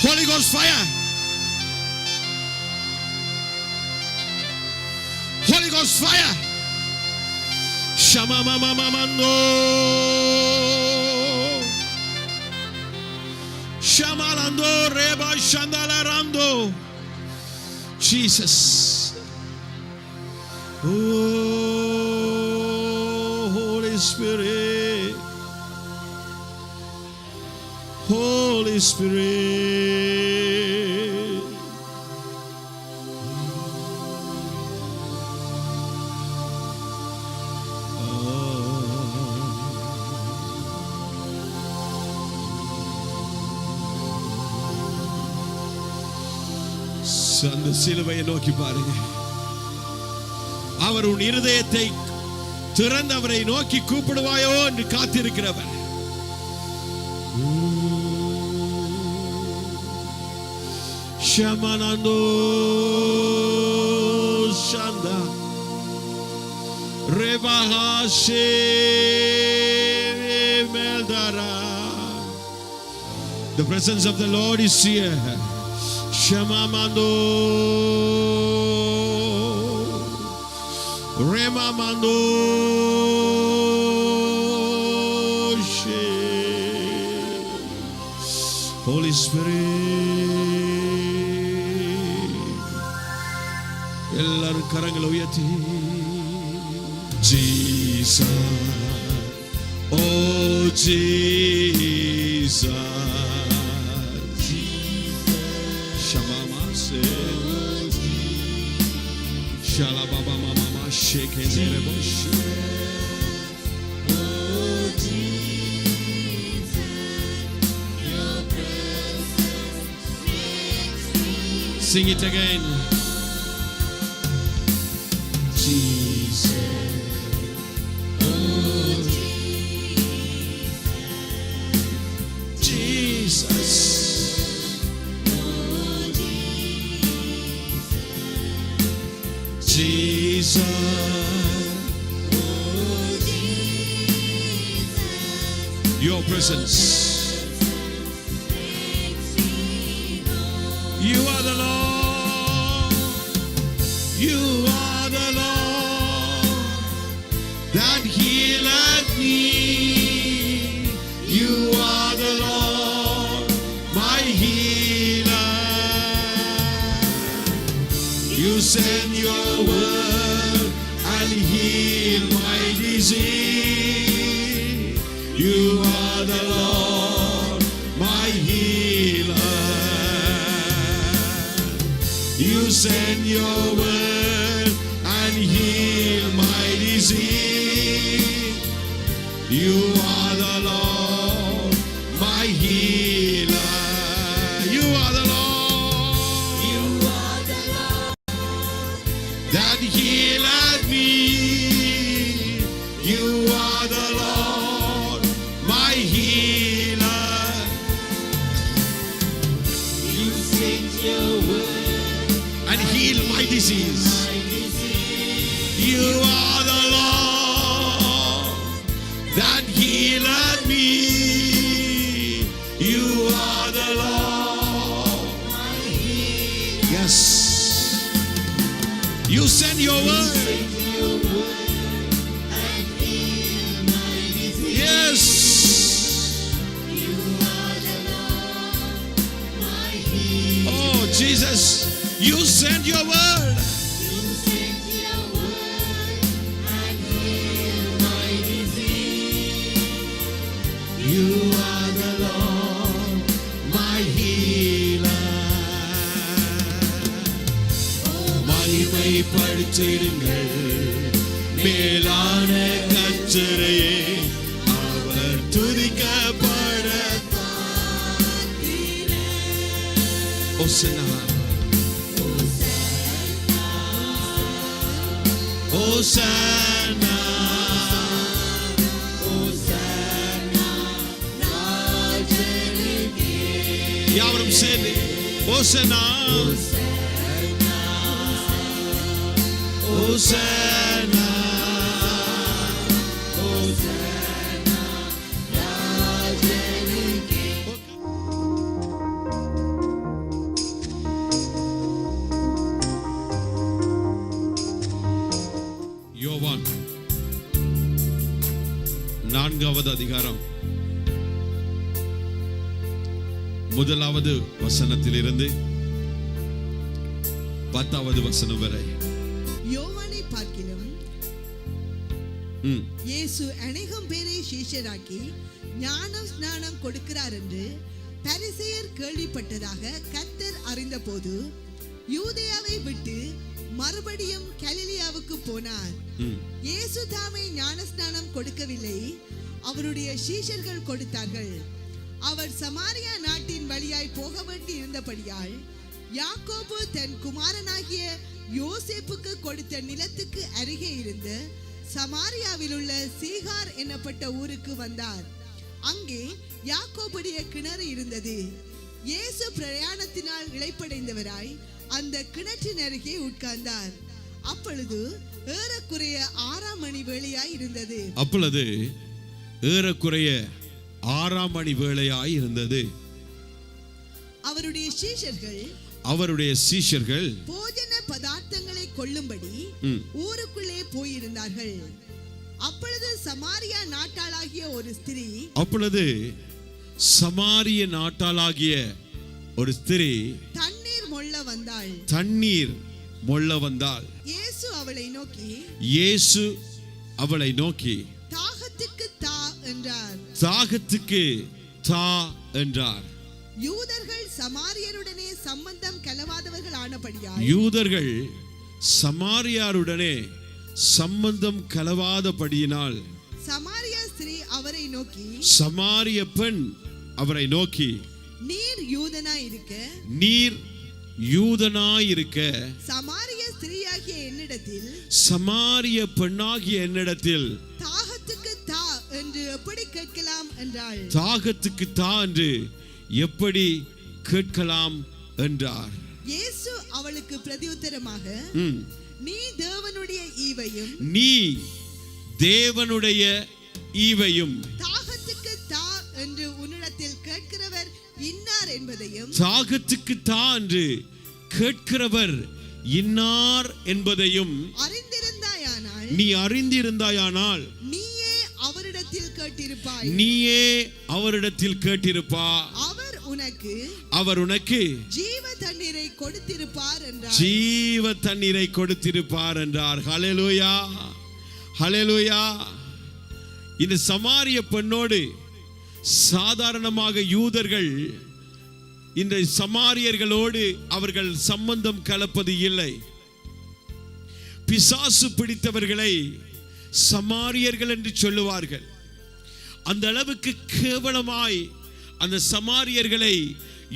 Holy Ghost fire. Holy Ghost fire. Shama mama mamando. Shamalando reba shandalarando. Jesus. Oh, Holy Spirit. Holy Spirit. அந்த சிலுவையை நோக்கி பாருங்க. அவர் உன் இருதயத்தை திறந்து அவரை நோக்கி கூப்பிடுவாயோ என்று காத்திருக்கிறவர். Shamanando Shanda Revahashe Meldara. The presence of the Lord is here. Shamamando Remamando She. Holy Spirit, எல்லாரும் கரங்களை உயர்த்தி Jesus, oh Jesus, Shamama se, Shalababa mama shake zere bosh. Sing it again. Jesus, oh Jesus, oh Jesus, oh Jesus, your presence. You are the Lord. You are the Lord that healeth me. You are the Lord, my healer. You send your word and heal my disease. You are the Lord, my healer. You send your word and heal my disease. You are the Lord, my healer. You are the Lord. You are the Lord that healeth me. You are the Lord, my healer. You send your word and heal my disease. You are the Lord that healeth me. You are the Lord, my healer. Yes. You send your word and heal my disease. Yes. You are the Lord, my healer. Oh Jesus, you send your word. You send your word and heal my disease. You are the Lord, my healer. மகிமைப்படுத்திடுங்கள் மேலான கர்த்தரையே, அவர் துதிக்கப்பட Hosanna. Hosanna, Hosanna, யாவரும் சேர்ந்து Hosanna, Hosanna, Hosanna, 4வது அதிகாரம் 1வது வசனத்திலிருந்து 10வது வசனம் வரை. யோவானை பார்க்கிலும் இயேசு அநேகம் பேரை சீஷராக்கி ஞான ஸ்நானம் கொடுக்கிறார் என்று பரிசேயர் கேள்விப்பட்டதாக கர்த்தர் அறிந்தபோது யூதேயாவை விட்டு மறுபடியும் கலிலேயாவுக்கு போனார். இயேசு தாமே ஞானஸ்நானம் கொடுக்கவில்லை, அவருடைய சீஷர்கள் கொடுத்தார்கள். அவர் சமாரியா நாட்டின் வழியாய் போக வேண்டி இருந்தபடியால் யாக்கோபு தன் குமாரனாகிய யோசேப்புக்கு கொடுத்த நிலத்துக்கு அருகே இருந்து சமாரியாவில் உள்ள சீகார் என்னப்பட்ட ஊருக்கு வந்தார். அங்கே யாக்கோபுடைய கிணறு இருந்தது. இயேசு பிரயாணத்தினால் இளைப்படைந்தவராய் அந்த கிணற்றின் அருகே உட்கார்ந்தார். அப்பொழுது ஏறக்குறைய 6ஆம் மணி வேளையாய் இருந்தது. அவருடைய சீஷர்கள் போஜன பதார்த்தங்களை கொள்ளும்படி ஊருக்குள்ளே போயிருந்தார்கள். அப்பொழுது சமாரியா நாட்டாளாகிய ஒரு ஸ்திரீ தண்ணீர் மொள்ள வந்தாள். இயேசு அவளை நோக்கி தாகத்துக்கு தா என்றார். யூதர்கள் சமாரியருடனே சம்பந்தம் கலவாதபடியினால் சமாரிய பெண் அவரை நோக்கி நீர் யூதனாயிருக்க சமாரிய பெண்ணாகிய என்னிடத்தில் தாகத்துக்கு தா என்று எப்படி கேட்கலாம் என்றார். இயேசு அவளுக்கு பிரதியுத்தரமாக நீ தேவனுடைய ஈவையும் தாகத்துக்கு தா என்று உன்னிடத்தில் கேட்கிறவர் இன்னார் என்பதையும் நீ அறிந்திருந்தாயானால் நீயே அவரிடத்தில் கேட்டிருப்பாய். அவர் உனக்கு ஜீவ தண்ணீரை கொடுத்திருப்பார் என்றார். ஹல்லேலூயா, ஹல்லேலூயா. இந்த சமாரிய பெண்ணோடு சாதாரணமாக யூதர்கள் இந்த சமாரியர்களோடு அவர்கள் சம்பந்தம் கலப்பது இல்லை. பிசாசு பிடித்தவர்களை சமாரியர்கள் என்று சொல்லுவார்கள். அந்த அளவுக்கு கேவலமாய் அந்த சமாரியர்களை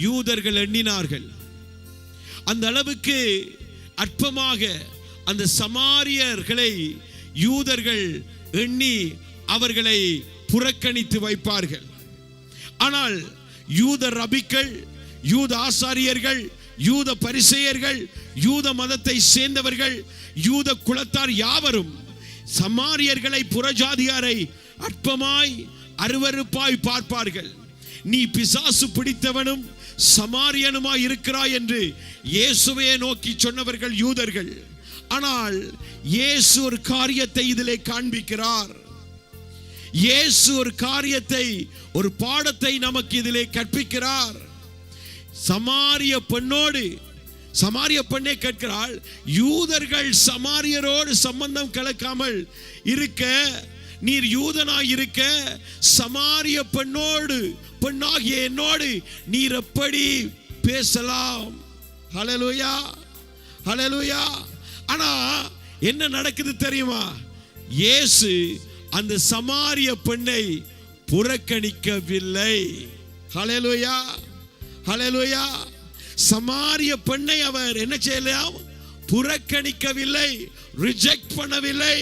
யூதர்கள் எண்ணினார்கள். அந்த அளவுக்கு அற்பமாக அந்த சமாரியர்களை யூதர்கள் எண்ணி அவர்களை புறக்கணித்து வைப்பார்கள். ஆனால் யூத ரபிக்கள், யூத ஆசாரியர்கள், யூத பரிசேயர்கள், யூத மதத்தை சேர்ந்தவர்கள், யூத குலத்தார் யாவரும் சமாரியர்களை, புறஜாதியாரை அற்பமாய் அருவருப்பாய் பார்ப்பார்கள். நீ பிசாசு பிடித்தவனும் சமாரியனுமாய் இருக்கிறாய் என்று இயேசுவை நோக்கி சொன்னவர்கள் யூதர்கள். ஆனால் இயேசு ஒரு காரியத்தை இதிலே காண்பிக்கிறார். இயேசு ஒரு காரியத்தை, ஒரு பாடத்தை நமக்கு இதிலே கற்பிக்கிறார். சமாரிய பெண்ணே கேட்கிறாள், யூதர்கள் சமாரியரோடு சம்பந்தம் கலக்காமல் இருக்க, நீர் யூதனாய் இருக்க சமாரிய பெண்ணாகிய என்னோடு நீர் எப்படி பேசலாம்? ஹல்லேலூயா, ஹல்லேலூயா. ஆனா என்ன நடக்குது தெரியுமா? இயேசு அந்த சமாரிய பெண்ணை புறக்கணிக்கவில்லை. ஹல்லேலூயா, ஹல்லேலூயா. சமாரிய பெண்ணை அவர் என்ன செய்யலாம்? புறக்கணிக்கவில்லை, ரிஜெக்ட் பண்ணவில்லை.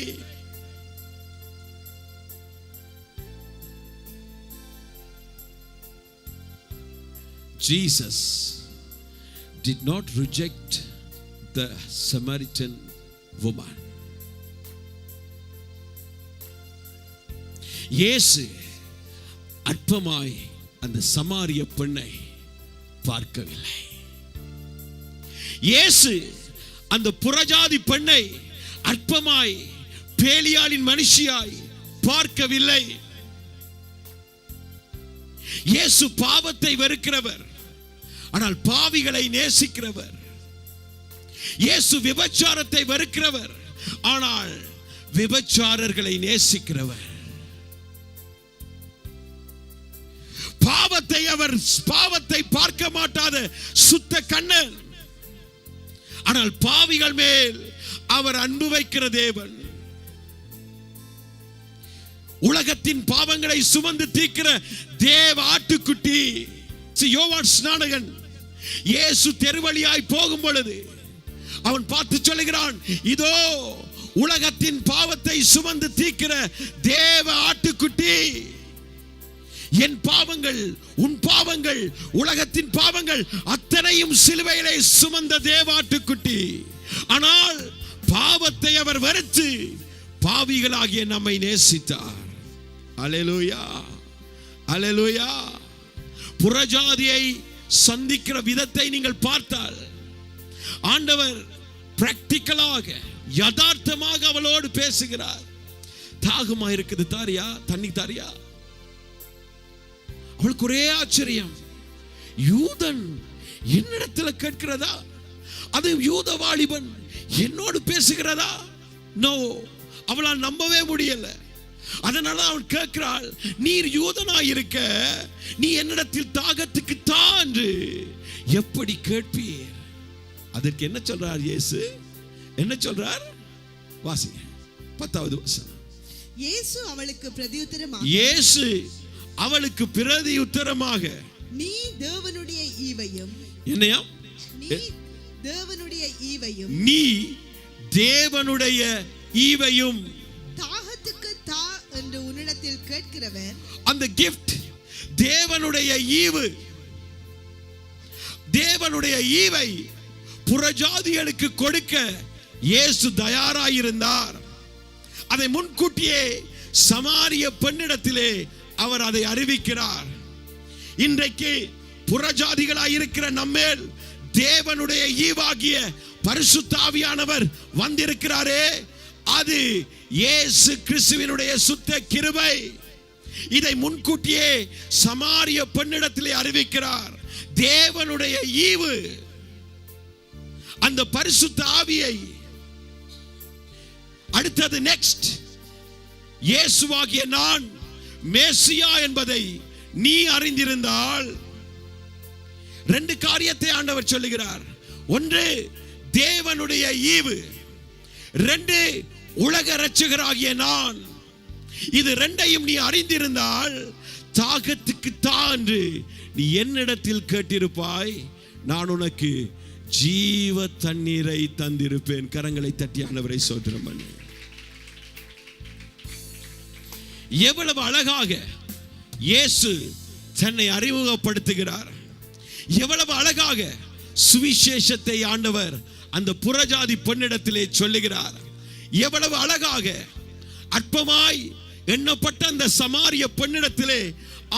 Jesus did not reject the Samaritan woman. இயேசு அற்பமாய் அந்த சமாரிய பெண்ணை பார்க்கவில்லை. இயேசு அந்த புறஜாதி பெண்ணை அற்பமாய் பேலியாளின் மனுஷியாய் பார்க்கவில்லை. இயேசு பாவத்தை வெறுக்கிறவர், ஆனால் பாவிகளை நேசிக்கிறவர். இயேசு விபச்சாரத்தை வெறுக்கிறவர், ஆனால் விபச்சாரர்களை நேசிக்கிறவர். பாவத்தை பார்க்க மாட்டாத சுத்த கண்ணன், ஆனால் பாவிகள் மேல் அவர் அன்பு வைக்கிற தேவன். உலகத்தின் பாவங்களை சுமந்து தீர்க்கிற தேவ ஆட்டுக்குட்டி. யோவான் ஸ்நானகன் இயேசு தெருவழியாய் போகும் பொழுது அவன் பார்த்து சொல்லுகிறான், இதோ உலகத்தின் பாவத்தை சுமந்து தீர்க்கிற தேவ ஆட்டுக்குட்டி. என் பாவங்கள், உன் பாவங்கள், உலகத்தின் பாவங்கள் அத்தனையும் சிலுவையிலே சுமந்த தேவாட்டுக்குட்டி. ஆனால் பாவத்தை அவர் வெறுத்து பாவிகளாகிய நம்மை நேசித்தார். அல்லேலூயா, அல்லேலூயா. புறஜாதியை சந்திக்கிற விதத்தை நீங்கள் பார்த்தால் ஆண்டவர் பிராக்டிக்கலாக, யதார்த்தமாக அவளோடு பேசுகிறார். தாகமா இருக்குது, தாரியா, தண்ணி தாரியா. அவளுக்கு ஒரே ஆச்சரியம், யூதன் என்னிடத்தில் கேட்கிறதா, அது யூத வாலிபன் என்னோடு பேசுகிறதா? நோ, அவளால் நம்பவே முடியல. அதனால அவள் கேட்கிறாள், நீர் யூதனாய் இருக்க நீ என்னிடத்தில் தாகத்துக்கு தான்று எப்படி கேட்பீர்? அதற்கு என்ன சொல்றார் இயேசு? என்ன சொல்றார்? வாசிங்க 10வது வசனம். இயேசு அவளுக்கு பிரதியுத்தரமாக, இயேசு அவளுக்கு பிரதியுத்தரமாக, நீ தேவனுடைய ஈவையும், என்னையா? நீ தேவனுடைய ஈவையும், நீ தேவனுடைய ஈவையும், தாகத்துக்கு தா என்று உன்னிடத்தில் கேட்கிறவர், அந்த கிஃப்ட் தேவனுடைய ஈவு, தேவனுடைய ஈவை புறஜாதிகளுக்கு கொடுக்க இயேசு தயாராயிருந்தார். அதை முன்கூட்டியே சமாரிய பெண்ணிடத்திலே அவர் அதை அறிவிக்கிறார். இன்றைக்கு புறஜாதிகளாய் இருக்கிற நம்மேல் தேவனுடைய ஈவாகிய பரிசுத்த ஆவியானவர் வந்திருக்கிறாரே, அது இயேசு கிறிஸ்துவினுடைய சுத்த கிருபை. இதை முன்கூட்டியே சமாரிய பெண்ணிடத்திலே அறிவிக்கிறார். தேவனுடைய ஈவு, அந்த பரிசுத்த ஆவியை. அடுத்தது நெக்ஸ்ட், இயேசுவாகிய நான் மேசியா என்பதை நீ அறிந்திருந்தால், ரெண்டு காரியத்தை ஆண்டவர் சொல்லுகிறார். ஒன்று தேவனுடைய ஈவு, ரெண்டு உலக இரட்சகராகிய நான். இது ரெண்டையும் நீ அறிந்திருந்தால் தாகத்துக்கு தான்று நீ என்னிடத்தில் கேட்டிருப்பாய், நான் உனக்கு ஜீவ தண்ணீரை தந்திருப்பேன். கரங்களை தட்டி ஆண்டவரை ஸ்தோத்திரம் பண்ணு. எவ்வளவு அழகாக இயேசு தன்னை அறிமுகப்படுத்துகிறார். எவ்வளவு அழகாக சுவிசேஷத்தை ஆண்டவர் அந்த புறஜாதி பெண்ணிடத்திலே சொல்லுகிறார். எவ்வளவு அழகாக அற்பமாய் எண்ணப்பட்ட அந்த சமாரிய பெண்ணிடத்திலே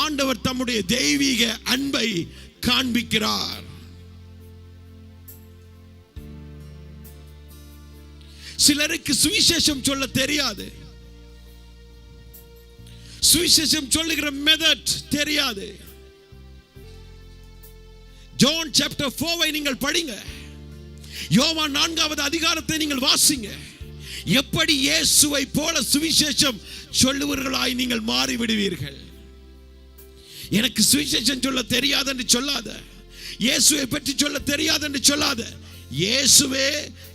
ஆண்டவர் தம்முடைய தெய்வீக அன்பை காண்பிக்கிறார். சிலருக்கு சுவிசேஷம் சொல்ல தெரியாது, சுவிசேஷம் சொல்லுகிற மெத்தட் தெரியாது. ஜான் சாப்டர் 4 நீங்கள் படிங்க, யோவான் 4வது அதிகாரத்தை நீங்கள் வாசிங்க. எப்படி இயேசுவை போல சுவிசேஷம் சொல்லுவர்களாய் நீங்கள் மாறி விடுவீர்கள். எனக்கு சுவிசேஷம் சொல்ல தெரியாது என்று சொல்லாத, இயேசுவை பற்றி சொல்ல தெரியாது என்று சொல்லாத. இயேசுவே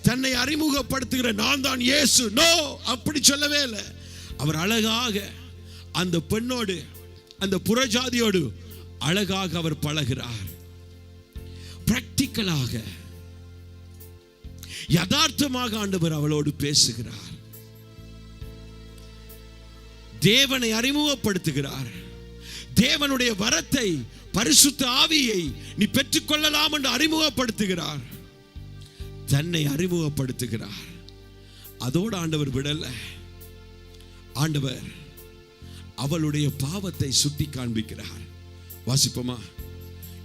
தன்னை அறிமுகப்படுத்துகிற நான் தான் இயேசு. நோ, அப்படி சொல்லவே இல்லை. அவர் அழகாக அந்த பெண்ணோடு, அந்த புறஜாதியோடு அழகாக அவர் பழகிறார். பிராக்டிக்கலாக, யதார்த்தமாக ஆண்டவர் அவளோடு பேசுகிறார். தேவனை அறிமுகப்படுத்துகிறார். தேவனுடைய வரத்தை, பரிசுத்த ஆவியை நீ பெற்றுக்கொள்ளலாம் என்று அறிமுகப்படுத்துகிறார். தன்னை அறிமுகப்படுத்துகிறார். அதோடு ஆண்டவர் விடல. ஆண்டவர் அவளுடைய பாவத்தை சுட்டி காண்பிக்கிறார். வாசிப்போமா?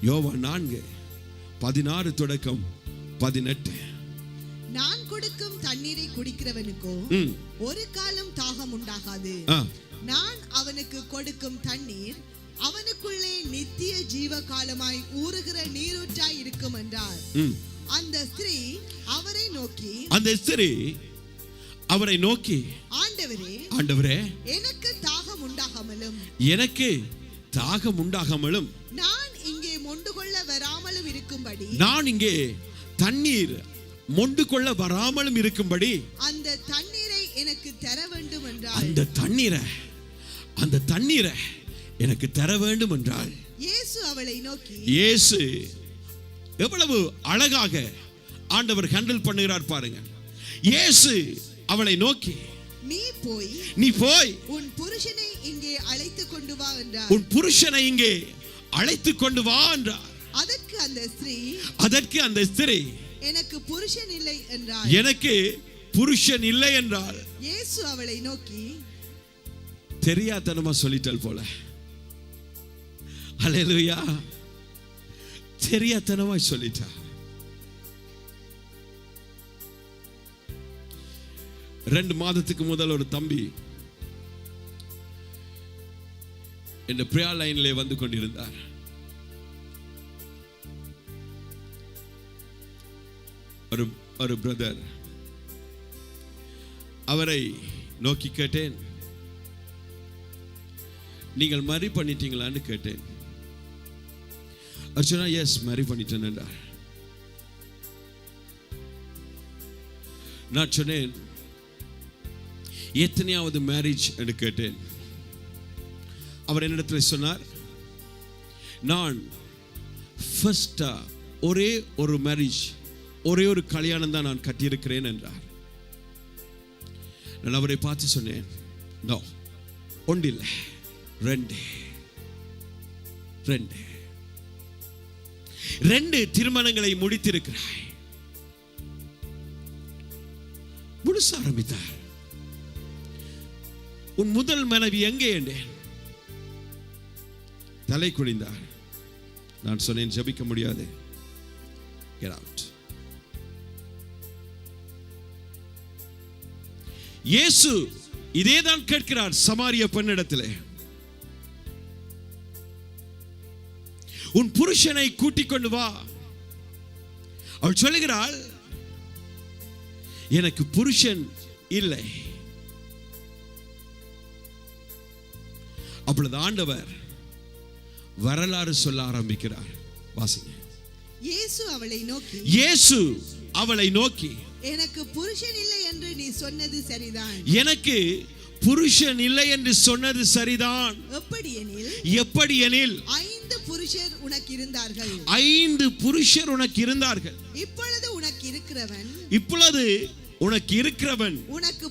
யோவான் 4:16 தொடக்கம் 18. நான் கொடுக்கும் தண்ணீரை குடிக்கிறவனுக்கோ ஒரு காலம் தாகம் உண்டாகாது. நான் அவனுக்கு கொடுக்கும் தண்ணீர் அவனுக்கு உனக்குள்ளே நித்திய ஜீவ காலமாய் ஊறுகிற நீரூற்றாய் இருக்கும் என்றார். அந்த ஸ்திரீ அவரை நோக்கி ஆண்டவரே எனக்கு தாகம் உண்டாகாமலும் நான் இங்கே மொண்டு கொள்ள வராமலும் இருக்கும்படி அந்த தண்ணீரை எனக்கு தர வேண்டும் என்றார். அந்த தண்ணீரை எனக்கு தர வேண்டும் என்றால் இயேசு எவ்வளவு அழகாக ஆண்டவர் ஹேண்டில் பண்ணுகிறார் பாருங்க. இயேசு அவளை நோக்கி நீ போய் உன் புருஷனை இங்கே அழைத்து கொண்டு வா என்றார். அதற்கு அந்த ஸ்திரீ எனக்கு புருஷன் இல்லை என்றால் இயேசு அவளை நோக்கி தெரியாதனமா சொல்லிட்டால் போல. அல்லேலூயா. தெரியாதனமா சொல்லிட்டா. 2 மாதத்துக்கு முதல் ஒரு தம்பி இந்த பிரேயர் லைன்ல வந்து கொண்டிருந்தார். ஒரு பிரதர், அவரை நோக்கி கேட்டேன், நீங்கள் மரி பண்ணிட்டீங்களான்னு கேட்டேன். அவர் சொன்னா எஸ் மரி பண்ணிட்டேன் என்றார். நான் சொன்னேன் எத்தனையாவது மேரேஜ் என்று கேட்டேன். அவர் என்னிடத்தில் சொன்னார், நான் ஃபர்ஸ்டா ஒரே ஒரு மேரேஜ், ஒரே ஒரு கல்யாணம் தான் நான் கட்டியிருக்கிறேன் என்றார். நான் அவரை பார்த்து சொன்னேன், நோ, ஒன்றில்லை, 2 திருமணங்களை முடித்திருக்கிறாய். முழுச ஆரம்பித்தார். உன் முதல் மனைவி எங்கே என்றேன். தலை குனிந்தார். நான் சொன்னேன், ஜெபிக்க முடியாது, get out. இயேசு இதேதான் கேட்கிறார் சமாரிய பெண்ணிடத்திலே. உன் புருஷனை கூட்டிக் கொண்டு வா. அவள் சொல்லுகிறாள், எனக்கு புருஷன் இல்லை. அப்பொழுது ஆண்டவர் வரலாறு சொல்ல ஆரம்பிக்கிறார். வாசிங்க. இயேசு அவளை நோக்கி எனக்கு புருஷன் இல்லை என்று நீ சொன்னது சரிதான். எனக்கு புருஷன் இல்லை என்று சொன்னது சரிதான். எப்படி எனில் 5 புருஷர் உனக்கு இருந்தார்கள். இப்பொழுது உனக்கு இருக்கிறவன் உனக்கு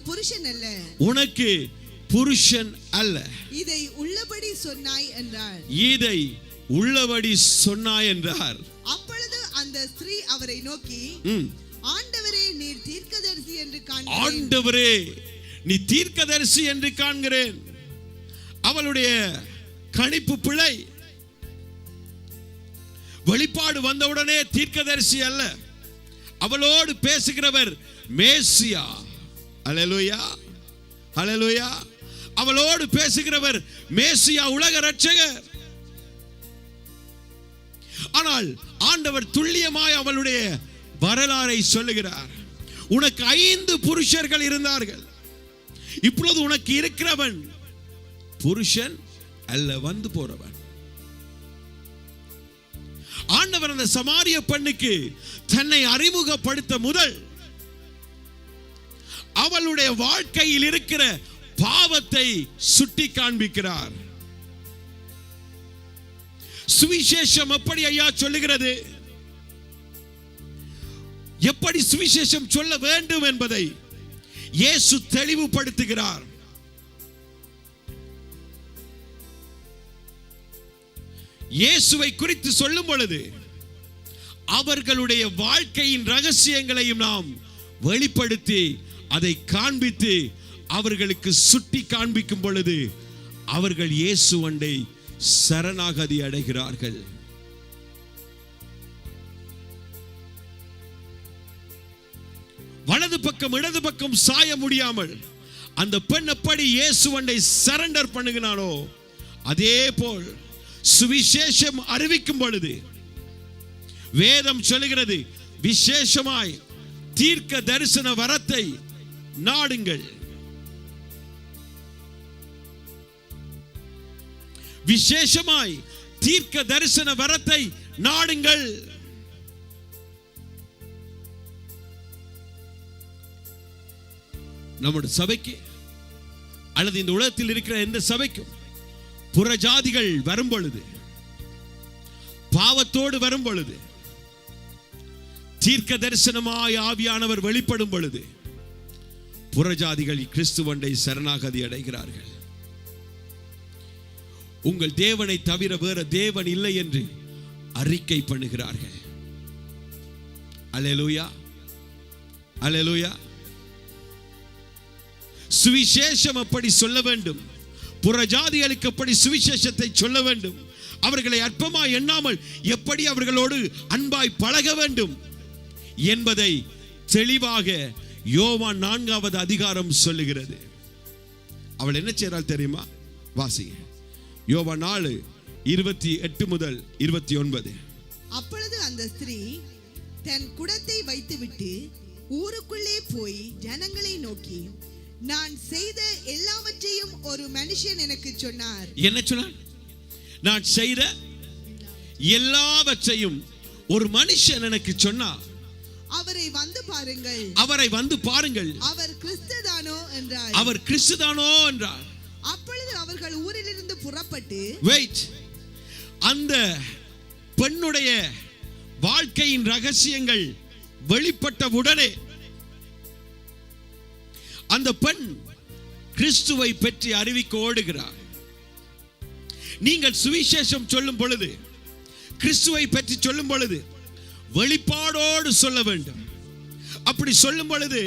புருஷன் அல்ல. இதை உள்ளபடி சொன்னாய் என்றார். அப்பொழுது அந்த ஸ்திரீ அவரை நோக்கி, ஆண்டவரே நீர் தீர்க்கதரிசி என்று காண்கிறேன். அவளுடைய கணிப்பு பிழை. வெளிப்பாடு வந்தவுடனே தீர்க்கதரிசி அல்ல, அவளோடு பேசுகிறவர் மேசியா. அல்லேலூயா, அல்லேலூயா. அவளோடு பேசுகிறவர் மேசியா, உலக இரட்சகர். ஆனால் ஆண்டவர் துல்லியமாய் அவளுடைய வரலாறை சொல்லுகிறார். உனக்கு 5 புருஷர்கள் இருந்தார்கள். இப்பொழுது உனக்கு இருக்கிறவன் புருஷன் அல்ல, வந்து போறவன். ஆண்டவர் அந்த சமாரிய பெண்ணுக்கு தன்னை அறிமுகப்படுத்த முதல் அவளுடைய வாழ்க்கையில் இருக்கிற பாவத்தை சுட்டி காண்பிக்கிறார். சுவிசேஷம் எப்படி ஐயா சொல்லுகிறது, எப்படி சுவிசேஷம் சொல்ல வேண்டும் என்பதை இயேசு தெளிவுபடுத்துகிறார். இயேசுவை குறித்து சொல்லும் பொழுது அவர்களுடைய வாழ்க்கையின் ரகசியங்களையும் நாம் வெளிப்படுத்தி அதை காண்பித்து அவர்களுக்கு சுட்டி காண்பிக்கும் பொழுது அவர்கள் இயேசுவண்டை சரணாகதி அடைகிறார்கள். வலது பக்கம் இடது பக்கம் சாய முடியாமல் அந்த பெண் எப்படி இயேசுவண்டை சரண்டர் பண்ணுகிறானோ, அதே போல் சுவிசேஷம் அறிவிக்கும் பொழுது வேதம் சொல்லுகிறது, விசேஷமாய் தீர்க்க தரிசன வரத்தை நாடுங்கள். விசேஷமாய் தீர்க்க தரிசன வரத்தை நாடுங்கள். நம்முடைய சபைக்கு அல்லது இந்த உலகத்தில் இருக்கிற எந்த சபைக்கும் புறஜாதிகள் வரும் பொழுது, பாவத்தோடு வரும் பொழுது, தீர்க்க தரிசனமாய் ஆவியானவர் வெளிப்படும் பொழுது புறஜாதிகள் கிறிஸ்துவண்டை சரணாகதி அடைகிறார்கள். உங்கள் தேவனை தவிர வேற தேவன் இல்லை என்று அறிக்கை பண்ணுகிறார்கள். அல்லேலூயா, அல்லேலூயா. சுவிசேஷம் அப்படி சொல்ல வேண்டும், புறஜாதிகளுக்கு அப்படி சுவிசேஷத்தை சொல்ல வேண்டும். அவர்களை அற்பமாய் எண்ணாமல் எப்படி அவர்களோடு அன்பாய் பழக வேண்டும் என்பதை தெளிவாக யோவான் 4வது அதிகாரம் சொல்லுகிறது. அவள் என்ன செய்றாள் தெரியுமா? வாசிங்க. யோவான் 4:28 முதல் 29. அப்பொழுது அந்த ஸ்திரீ தன் குடத்தை வைத்துவிட்டு ஊருக்குள்ளே போய் ஜனங்களை நோக்கி, நான் செய்த எல்லாவற்றையும் ஒரு மனுஷன் எனக்கு சொன்னார். என்ன சொன்னார்? நான் செய்த எல்லாவற்றையும் ஒரு மனுஷன் எனக்கு சொன்னார். அவரை வந்து பாருங்கள், அவரை வந்து பாருங்கள், அவர் கிறிஸ்துதானோ என்றார். அவர் கிறிஸ்துதானோ என்றார். அப்பொழுது அவர்கள் ஊரிலிருந்து புறப்பட்டு, வெயிட், அந்த பெண்ணுடைய வாழ்க்கையின் ரகசியங்கள் வெளிப்பட்ட உடனே அந்த பெண் கிறிஸ்துவை பற்றி அறிவிக்க ஓடுகிறார். நீங்கள் சுவிசேஷம் சொல்லும் பொழுது, கிறிஸ்துவை பற்றி சொல்லும் பொழுது வெளிப்பாடோடு சொல்ல வேண்டும். அப்படி சொல்லும் பொழுது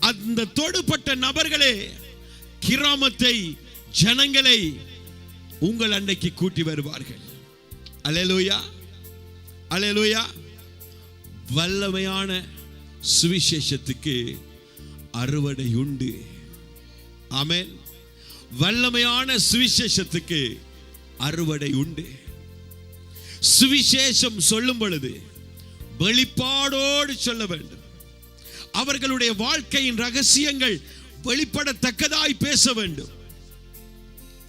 அந்த தொடுபட்ட நபர்களே கிராமத்தை, ஜனங்களை உங்கள் அண்டைக்கு கூட்டி வருவார்கள். அல்லேலூயா, அல்லேலூயா. வல்லமையான சுவிசேஷத்துக்கு அறுவடை உண்டு. ஆமென். வல்லமையான சுவிசேஷத்துக்கு அறுவடை உண்டு. சுவிசேஷம் சொல்லும் பொழுது வெளிப்பாடோடு சொல்ல வேண்டும். அவர்களுடைய வாழ்க்கையின் ரகசியங்கள் வெளிப்படத்தக்கதாய் பேச வேண்டும்.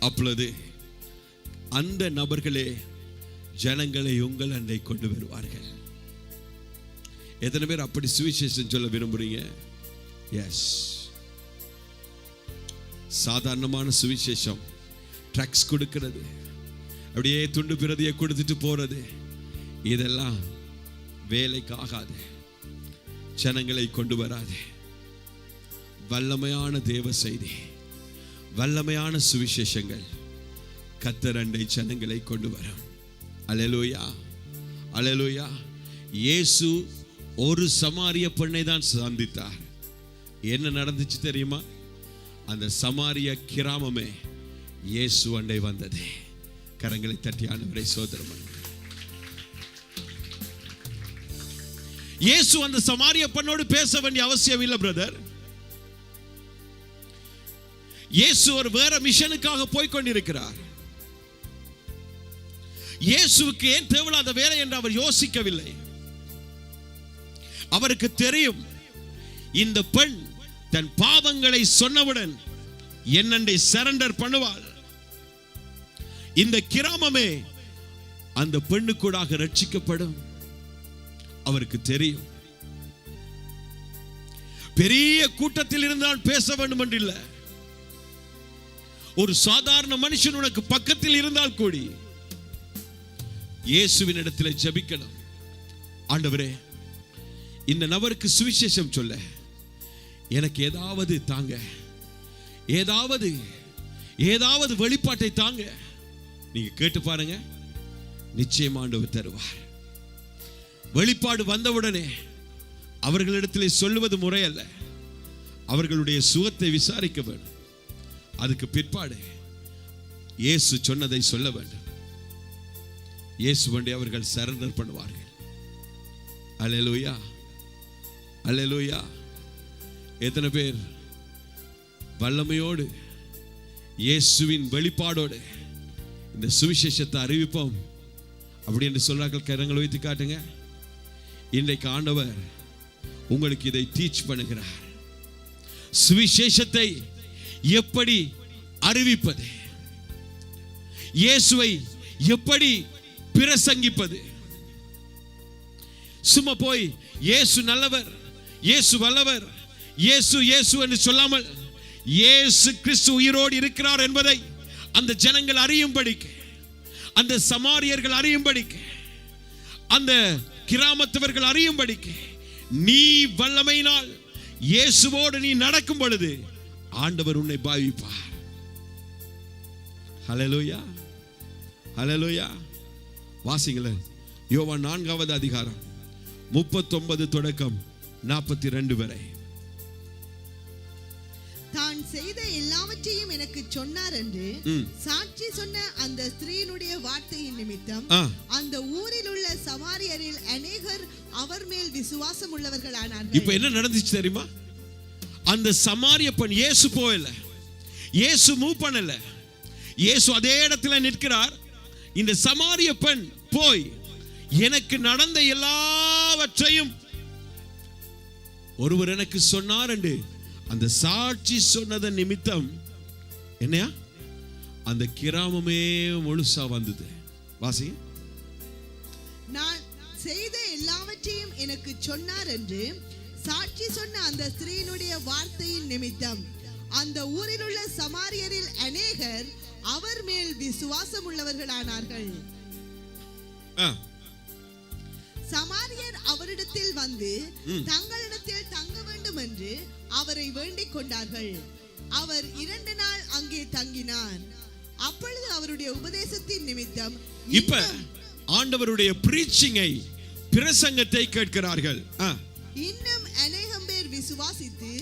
அப்பொழுது அந்த நபர்களே ஜனங்களை உங்கள் அண்டை கொண்டு வருவார்கள். எத்தனை பேர் அப்படி சுவிசேஷம் சொல்ல விரும்புறீங்க? எஸ். சாதாரணமான சுவிசேஷம், ட்ரக்ஸ் கொடுக்கிறது, அப்படியே துண்டு பிரதியை கொடுத்துட்டு போறது, இதெல்லாம் வேலைக்கு ஆகாது, ஜனங்களை கொண்டு வராது. வல்லமையான தேவ செய்தி, வல்லமையான சுவிசேஷங்கள் கர்த்தர் அண்டை ஜனங்களை கொண்டு வரும். அல்லேலூயா, அல்லேலூயா. இயேசு ஒரு சமாரிய பெண்ணை தான் சந்தித்தார். என்ன நடந்துச்சு தெரியுமா? அந்த சமாரிய கிராமமே இயேசு அண்டை வந்தது. கரங்களை தட்டி ஆண்டவரை சோதரம். இயேசு அந்த சமாரிய பெண்ணோடு பேச வேண்டிய அவசியம் இல்லை பிரதர். இயேசு ஒரு வேற மிஷனுக்காக போய் கொண்டிருக்கிறார். இயேசுவுக்கு ஏன் தேவையில்லாத வேலை என்று அவர் யோசிக்கவில்லை. அவருக்கு தெரியும், இந்த பெண் தன் பாவங்களை சொன்னவுடன் என்னண்டை சரண்டர் பண்ணுவாள். இந்த கிராமமே அந்த பெண்ணுக்கூடாக ரட்சிக்கப்படும். அவருக்கு தெரியும். பெரிய கூட்டத்தில் இருந்தால் பேச வேண்டும் என்று இல்லை. ஒரு சாதாரண மனுஷன் உனக்கு பக்கத்தில் இருந்தால் கூடி இயேசுவின் இடத்தில் ஜெபிக்கணும். ஆண்டவரே, இந்த நபருக்கு சுவிசேஷம் சொல்ல எனக்கு ஏதாவது தாங்க, ஏதாவது வெளிப்பாட்டை தாங்க. நீங்க கேட்டு பாருங்க, நிச்சயம் ஆண்டவர் தருவார். வெளிப்பாடு வந்தவுடனே அவர்களிடத்தில் சொல்லுவது முறையல்ல, அவர்களுடைய சுகத்தை விசாரிக்க வேண்டும். அதுக்கு பிற்பாடு இயேசு சொன்னதை சொல்ல வேண்டும். இயேசு வேண்டி அவர்கள் சரண்டர் பண்ணுவார்கள். அல்லேலூயா, அல்லேலூயா. எத்தனை பேர் வல்லமையோடு இயேசுவின் வெளிப்பாடோடு இந்த சுவிசேஷத்தை அறிவிப்போம் அப்படி என்று சொல்றார்கள். கரங்களை வைத்து காட்டுங்க. இன்றைக்கு ஆண்டவர் உங்களுக்கு இதை டீச் பண்ணுகிறார். சுவிசேஷத்தை எப்படி அறிவிப்பது, இயேசுவை எப்படி பிரசங்கிப்பது. சும்மா போய் இயேசு நல்லவர், இயேசு வல்லவர், இயேசு இயேசு என்று சொல்லாமல் இயேசு கிறிஸ்து உயிரோடு இருக்கிறார் என்பதை அந்த ஜனங்கள் அறியும்படிக்கு, அந்த சமாரியர்கள் அறியும்படிக்கு, அந்த கிராமத்தவர்கள் அறியும்படிக்கு நீ வல்லமையினால் இயேசுவோடு நீ நடக்கும் பொழுது ஆண்டவர் உன்னை பாவிப்பார். ஹல்லேலூயா, ஹல்லேலூயா. வாசிங்களேன், யோவான் 4வது அதிகாரம் 39 தொடக்கம் 42 வரை. தான் செய்த எல்லாவற்றையும் எனக்கு சொன்னார் என்று சாட்சி சொன்ன அந்த ஸ்திரீயினுடைய வார்த்தையின் நிமித்தம் அந்த ஊரில் உள்ள சமாரியரில் அநேகர் அவர் மேல் விசுவாசம் உள்ளவர்களானார்கள். இப்ப என்ன நடந்துச்சு தெரியுமா? அந்த சமாரிய பெண், இயேசு போகல, இயேசு மூவ் பண்ணல, இயேசு அதே இடத்துல நிற்கிறார். இந்த சமாரிய பெண் போய் எனக்கு நடந்த எல்லாவற்றையும் ஒருவர் எனக்கு சொன்னார் என்று அந்த சாட்சி சொன்னதன் நிமித்தம் என்னையா அந்த கிராமமே முழுசா வந்தது. வாசிங்க. நான் செய்த எல்லாவற்றையும் எனக்கு சொன்னார் என்று சாட்சி சொன்ன அந்த ஸ்திரீயினுடைய வார்த்தையின் நிமித்தம் அந்த ஊரில் உள்ள சமாரியரில் அநேகர் அவர் மேல் விசுவாசம் உள்ளவர்களானார்கள். சமாரியர் அவரிடத்தில் வந்து தங்களிடத்தில் தங்க வேண்டும் என்று அவரை வேண்டிக் கொண்டார்கள். அவர் 2 நாள் அங்கே தங்கினார். அப்பொழுது அவருடைய உபதேசத்தின் நிமித்தம் இப்ப ஆண்டவருடைய பிரீச்சிங்கை, பிரசங்கத்தை கேட்கிறார்கள். இன்னும் அநேகம் பேர் விசுவாசித்து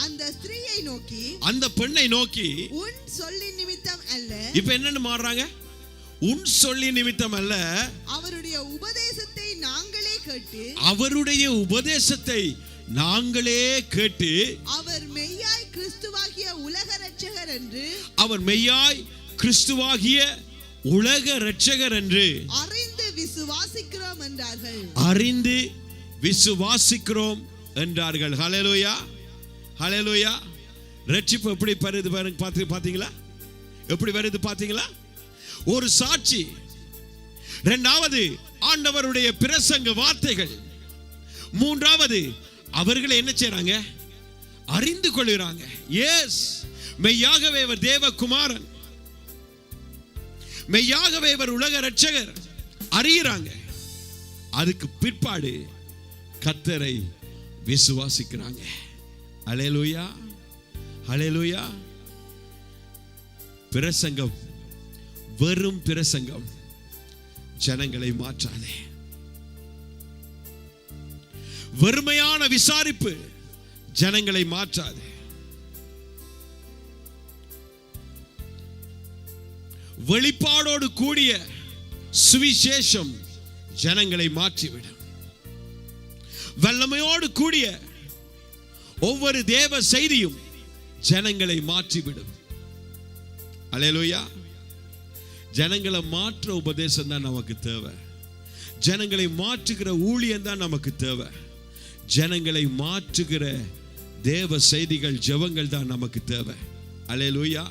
அந்த ஸ்திரீயை நோக்கி, அந்த பெண்ணை நோக்கி, உன் சொல்லின் நிமித்தம் அல்ல. இப்ப என்னன்னு மாறுறாங்க? உன் சொல்லி நிமித்தம் அல்ல, அவருடைய உபதேசத்தை நாங்களே கேட்டு, அவருடைய உபதேசத்தை நாங்களே கேட்டு, அவர் மெய்யாய் கிறிஸ்துவாகிய உலக இரட்சகர் என்று, அவர் மெய்யாய் கிறிஸ்துவாகிய உலக இரட்சகர் என்று அறிந்து விசுவாசிக்கிறோம் என்றார்கள். அறிந்து விசுவாசிக்கிறோம் என்றார்கள். ஹல்லேலூயா, ஹல்லேலூயா. ரட்சிப்பு எப்படி வருது பாத்தீங்களா? எப்படி வருது பாத்தீங்களா? ஒரு சாட்சி, இரண்டாவது ஆண்டவருடைய பிரசங்க வார்த்தைகள், மூன்றாவது அவர்களை என்ன செய்றாங்க? அறிந்து கொள்கிறாங்க. எஸ், மெய்யாகவே அவர் தேவகுமாரன், மெய்யாகவே அவர் உலக இரட்சகர் அறிகிறாங்க. அதுக்கு பிற்பாடு கர்த்தரை விசுவாசிக்கிறாங்க. ஹல்லேலூயா, ஹல்லேலூயா. பிரசங்கம் வெறும் பிரசங்கம் ஜனங்களை மாற்றாதே. வெறுமையான விசாரிப்பு ஜனங்களை மாற்றாதே. வெளிப்பாடோடு கூடிய சுவிசேஷம் ஜனங்களை மாற்றிவிடும். வல்லமையோடு கூடிய ஒவ்வொரு தேவ செய்தியும் ஜனங்களை மாற்றிவிடும். அல்லேலூயா. ஜனங்களை மாற்ற உபதேசம் தான் நமக்கு தேவை. ஜனங்களை மாற்றுகிற ஊழியம் தான் நமக்கு தேவை. ஜனங்களை மாற்றுகிற தேவ செய்திகள், ஜெபங்கள் தான் நமக்கு தேவை. அல்லேலூயா.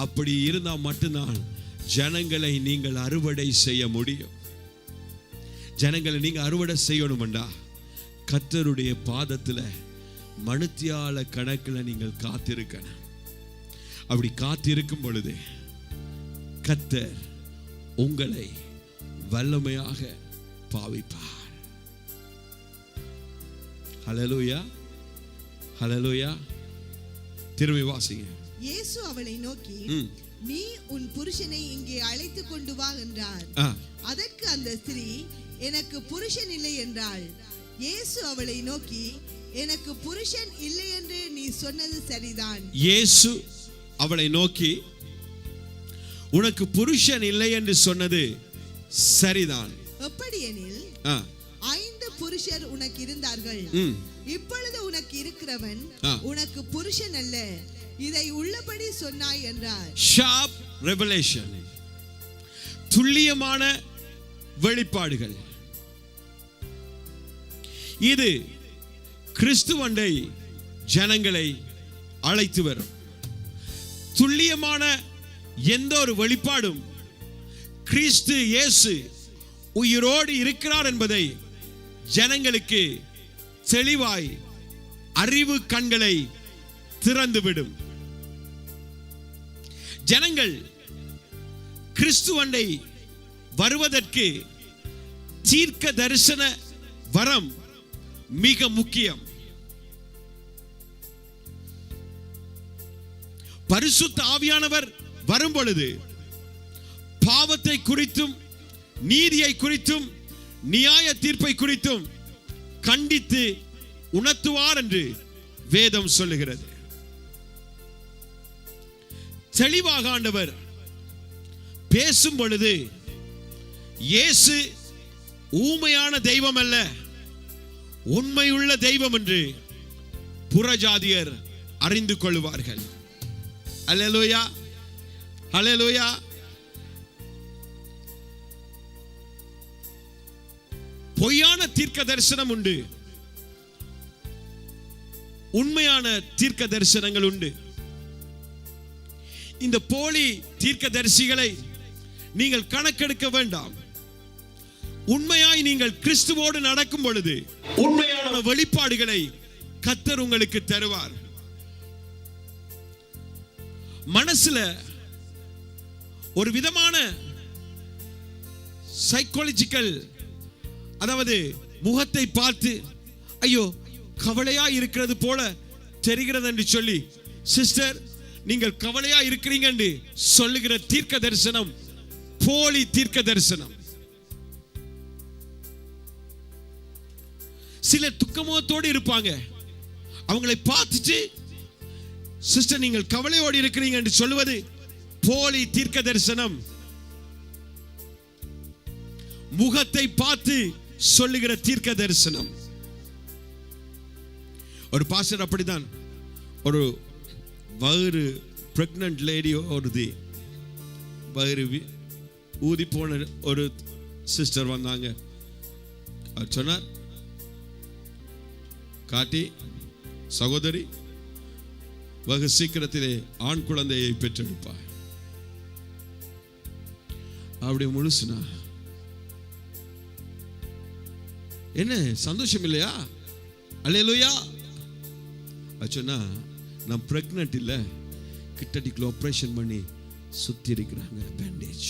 அப்படி இருந்தால் மட்டும்தான் ஜனங்களை நீங்கள் அறுவடை செய்ய முடியும். ஜனங்களை நீங்க அறுவடை செய்யணும்டா கர்த்தருடைய பாதத்தில் மணித்தியால கணக்கில் நீங்கள் காத்திருக்கணும். அப்படி காத்திருக்கும் பொழுது கர்த்தர் உங்களை வல்லமையாக பாவிப்பார். ஹல்லேலூயா, ஹல்லேலூயா. திரும்பி வாசிங்க. இயேசு அவளை நோக்கி, நீ உன் புருஷனை இங்கே அழைத்து கொண்டு வா என்றார். அதற்கு அந்த ஸ்திரீ, எனக்கு புருஷன் இல்லை என்றாள். இயேசு அவளை நோக்கி, எனக்கு புருஷன் இல்லை என்று நீ சொன்னது சரிதான். இயேசு அவளை நோக்கி, உனக்கு புருஷன் இல்லை என்று சொன்னது சரிதான். எப்படியெனில் 5 புருஷர் உனக்கு இருந்தார்கள், இப்பொழுது உனக்கு இருக்கிறவன் உனக்கு புருஷன் அல்ல, இதை உள்ளபடி சொன்னாய் என்றார். Sharp revelation. துல்லியமான வெளிப்பாடுகள். இது கிறிஸ்துவண்டை ஜனங்களை அழைத்து வரும். துல்லியமான எந்த ஒரு வெளிப்பாடும் கிறிஸ்து இயேசு உயிரோடு இருக்கிறார் என்பதை ஜனங்களுக்கு தெளிவாய் அறிவு கண்களை திறந்துவிடும். ஜனங்கள் கிறிஸ்துவண்டை வருவதற்கு தீர்க்க தரிசன வரம் மிக முக்கியம். பரிசுத்த ஆவியானவர் வரும் பொழுது பாவத்தை குறித்தும் நீதியை குறித்தும் நியாய தீர்ப்பை குறித்தும் கண்டித்து உணர்த்துவார் என்று வேதம் சொல்லுகிறது. தெளிவாக ஆண்டவர் பேசும் பொழுது இயேசு ஊமையான தெய்வம் அல்ல, உண்மையுள்ள தெய்வம் என்று புறஜாதியர் அறிந்து கொள்வார்கள். அல்லேலூயா, அல்லேலூயா. பொய்யான தீர்க்க தரிசனம் உண்டு, உண்மையான தீர்க்க தரிசனங்கள் உண்டு. இந்த போலி தீர்க்க தரிசிகளை நீங்கள் கணக்கெடுக்க வேண்டாம். உண்மையாய் நீங்கள் கிறிஸ்துவோடு நடக்கும் பொழுது உண்மையான வெளிப்பாடுகளை கர்த்தர் உங்களுக்கு தருவார். மனசுல ஒரு விதமான சைக்காலஜிக்கல், அதாவது முகத்தை பார்த்து ஐயோ கவலையா இருக்கிறது போல தெரிகிறது என்று சொல்லி, சிஸ்டர் நீங்கள் கவலையா இருக்கிறீங்க என்று சொல்லுகிற தீர்க்க தரிசனம் போலி தீர்க்க தரிசனம். சில துக்கமோத்தோடு இருப்பாங்க, அவங்களை பார்த்துட்டு சிஸ்டர் நீங்கள் கவலையோடு இருக்கிறீங்க என்று சொல்லுவது போலி தீர்க்க தரிசனம். முகத்தை பார்த்து சொல்லுகிற தீர்க்க தரிசனம். ஒரு பாஸ்டர் அப்படிதான், ஒரு வயிறு பிரெக்னன்ட் லேடி, ஒரு வயிறு ஊதி போன ஒரு சிஸ்டர் வந்தாங்க. அவர் சொன்னார், காட்டி சகோதரி வெகு சீக்கிரத்திலே ஆண் குழந்தையை பெற்றெடுப்பார். அப்படி முழுசுனா என்ன சந்தோஷம் இல்லையா? அல்லேலூயா. சொன்னா நான் பிரெக்னன்ட் இல்ல, கிட்டடிக்குள்ள ஆபரேஷன் பண்ணி சுத்தி இருக்கிறாங்க பேண்டேஜ்.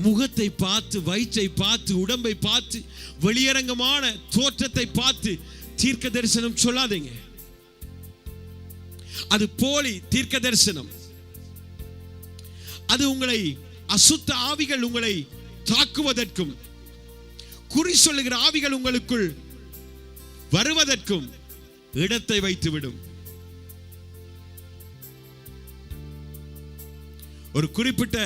முகத்தை பார்த்து, வயிற்றை பார்த்து, உடம்பை பார்த்து, வெளியரங்கமான தோற்றத்தை பார்த்து தீர்க்க தரிசனம் சொல்லாதீங்க. அது போலி தீர்க்க தரிசனம். அது உங்களை அசுத்த ஆவிகள் உங்களை தாக்குவதற்கும், குறி சொல்லுகிற ஆவிகள் உங்களுக்குள் வருவதற்கும் இடத்தை வைத்துவிடும். ஒரு குறிப்பிட்ட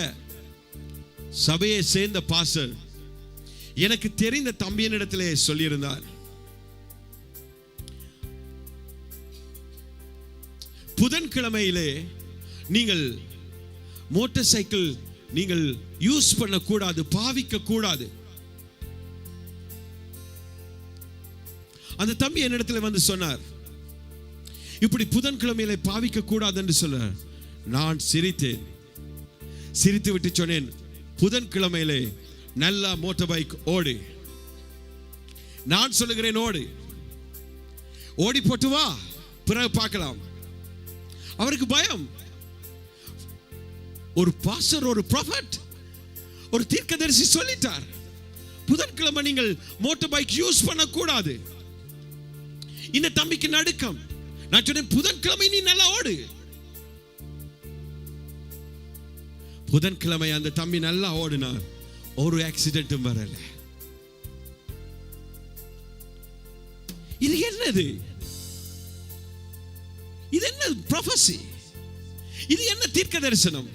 சபையை சேர்ந்த பாஸ்டர் எனக்கு தெரிந்த தம்பியினிடத்திலே சொல்லியிருந்தார், புதன்கிழமையிலே நீங்கள் மோட்டார் சைக்கிள் நீங்கள் யூஸ் பண்ணக்கூடாது, பாவிக்க கூடாது. அந்த தம்பி என்னிடத்தில் வந்து சொன்னார், இப்படி புதன்கிழமையிலே பாவிக்க கூடாது என்று சொல்ல நான் சிரித்தேன். சிரித்து விட்டு சொன்னேன், புதன்கிழமையிலே நல்லா மோட்டார் பைக் ஓடு. நான் சொல்லுகிறேன் ஓடு, ஓடி போட்டு வா, பிறகு பார்க்கலாம். அவருக்கு பயம். ஒரு பாஸ்டர், ஒரு ப்ராஃபட், ஒரு தீர்க்கதரிசி சொல்லிட்டார், புதன்கிழமை நீங்கள் மோட்டார் பைக் யூஸ் பண்ணக்கூடாது. இந்த தம்பிக்கு நடுக்கம். நான் சொன்னேன், புதன்கிழமை நீ நல்லா ஓடு. புதன்கிழமை அந்த தம்பி நல்லா ஓடினார், ஒரு ஆக்சிடென்ட்டும் வரல. இது என்னது? இது என்ன ப்ரொஃபசி? இது என்ன தீர்க்க தரிசனம்?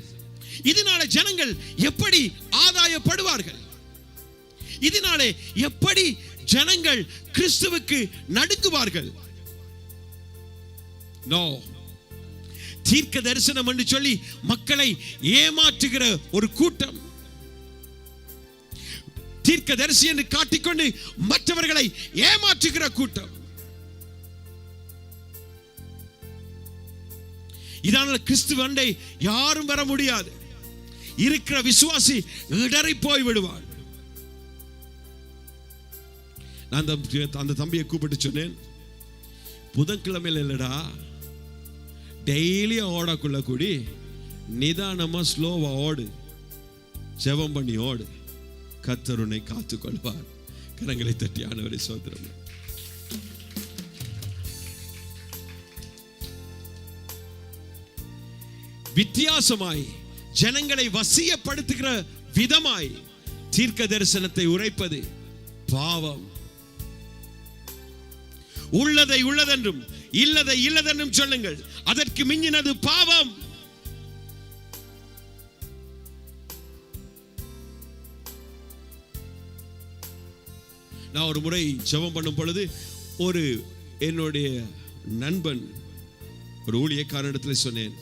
இதனால ஜனங்கள் எப்படி ஆதாயப்படுவார்கள்? இதனாலே எப்படி ஜனங்கள் கிறிஸ்துவுக்கு நடுங்குவார்கள்? நோ. தீர்க்க தரிசனம் என்று சொல்லி மக்களை ஏமாற்றுகிற ஒரு கூட்டம், தீர்க்க தரிசி என்று காட்டிக்கொண்டு மற்றவர்களை ஏமாற்றுகிற கூட்டம். இதனால கிறிஸ்துவண்டை யாரும் வர முடியாது. இருக்கிற விசுவாசி இடறி போய் விடுவார். நான் அந்த தம்பியை கூப்பிட்டு சொன்னேன், புதன்கிழமையில் இல்லடா, டெய்லி ஓடக்குள்ள கூடி நிதானமா ஸ்லோவா ஓடு, ஜெபம் பண்ணி ஓடு, கர்த்தர் உன்னை காத்துக் கொள்வார். கரங்களை தட்டி ஆண்டவரை ஸ்தோத்திரம். வித்தியாசமாய் ஜனங்களை வசியப்படுத்துகிற விதமாய் தீர்க்க தரிசனத்தை உரைப்பது பாவம். உள்ளதை உள்ளதென்றும் இல்லதை இல்லதென்றும் சொல்லுங்கள், அதற்கு மிஞ்சினது பாவம். நான் ஒரு முறை ஜெபம் பண்ணும் பொழுது என்னுடைய நண்பன் ஒரு ஊழியக்காரனிடத்தில் சொன்னேன்,